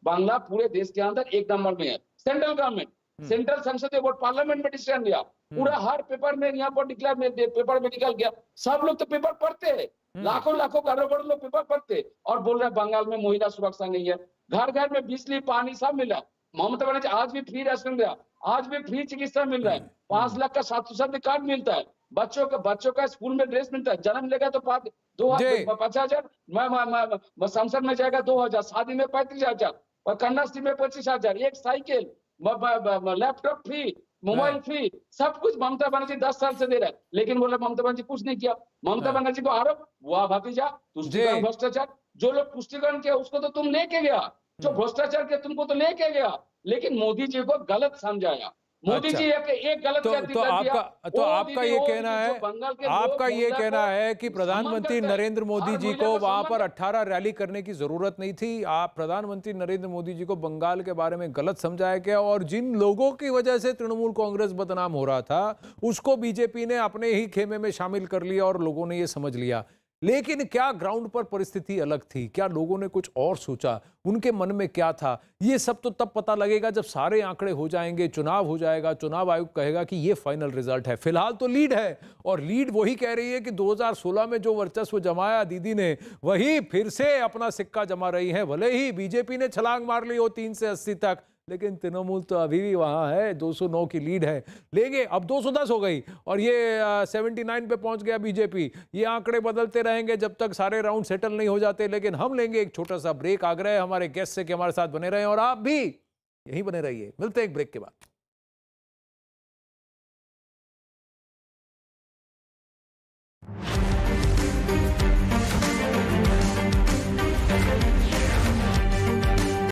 बांग्ला पूरे देश के अंदर 1 नंबर में है। सेंट्रल गवर्नमेंट, सेंट्रल संसदीय बोर्ड पार्लियामेंट में डिसीजन लिया, पूरा हर पेपर में यहाँ पर डिक्लेयर में पेपर में निकल गया। सब लोग तो पेपर पढ़ते हैं, लाखों करोड़ों लोग पेपर पढ़ते, और बोल रहे बंगाल में महिला सुरक्षा नहीं है। घर घर में बिजली पानी सब मिला। ममता बनर्जी आज भी फ्री राशन दिया, आज भी फ्री चिकित्सा मिल रहा है, 5 लाख का 700 कार्ड मिलता है, बच्चों का स्कूल में ड्रेस मिलता है, जन्म लेगा तो 5000, संसद में जाएगा 2000, शादी में 35,000, और कन्याश्री में 25,000, एक cycle, laptop free, mobile free, सब कुछ ममता बनर्जी 10 साल से दे रहा है। लेकिन बोला ममता बनर्जी कुछ नहीं किया। ममता बनर्जी को आरोप, वाह भतीजा तुष्टिकरण भ्रष्टाचार, जो लोग पुष्टिकरण किया उसको तो तुम लेके गया, जो भ्रष्टाचार किया तुमको तो लेके गया, लेकिन मोदी जी को गलत समझाया। मोदी जी एक गलत आपका ये कहना है कि प्रधानमंत्री नरेंद्र मोदी जी को वहां पर 18 रैली करने की जरूरत नहीं थी। आप प्रधानमंत्री नरेंद्र मोदी जी को बंगाल के बारे में गलत समझाया गया, और जिन लोगों की वजह से तृणमूल कांग्रेस बदनाम हो रहा था उसको बीजेपी ने अपने ही खेमे में शामिल कर लिया और लोगों ने ये समझ लिया। लेकिन क्या ग्राउंड पर परिस्थिति अलग थी? क्या लोगों ने कुछ और सोचा? उनके मन में क्या था? ये सब तो तब पता लगेगा जब सारे आंकड़े हो जाएंगे, चुनाव हो जाएगा, चुनाव आयोग कहेगा कि ये फाइनल रिजल्ट है। फिलहाल तो लीड है, और लीड वही कह रही है कि 2016 में जो वर्चस्व जमाया दीदी ने, वही फिर से अपना सिक्का जमा रही है। भले ही बीजेपी ने छलांग मार ली हो 3 से 80 तक, लेकिन तृणमूल तो अभी भी वहां है, 209 की लीड है। लेंगे अब 210 हो गई, और ये 79 पे पहुंच गया बीजेपी। ये आंकड़े बदलते रहेंगे जब तक सारे राउंड सेटल नहीं हो जाते। लेकिन हम लेंगे एक छोटा सा ब्रेक। आग्रह है हमारे गेस्ट से कि हमारे साथ बने रहें, और आप भी यहीं बने रहिए। मिलते हैं एक ब्रेक के बाद।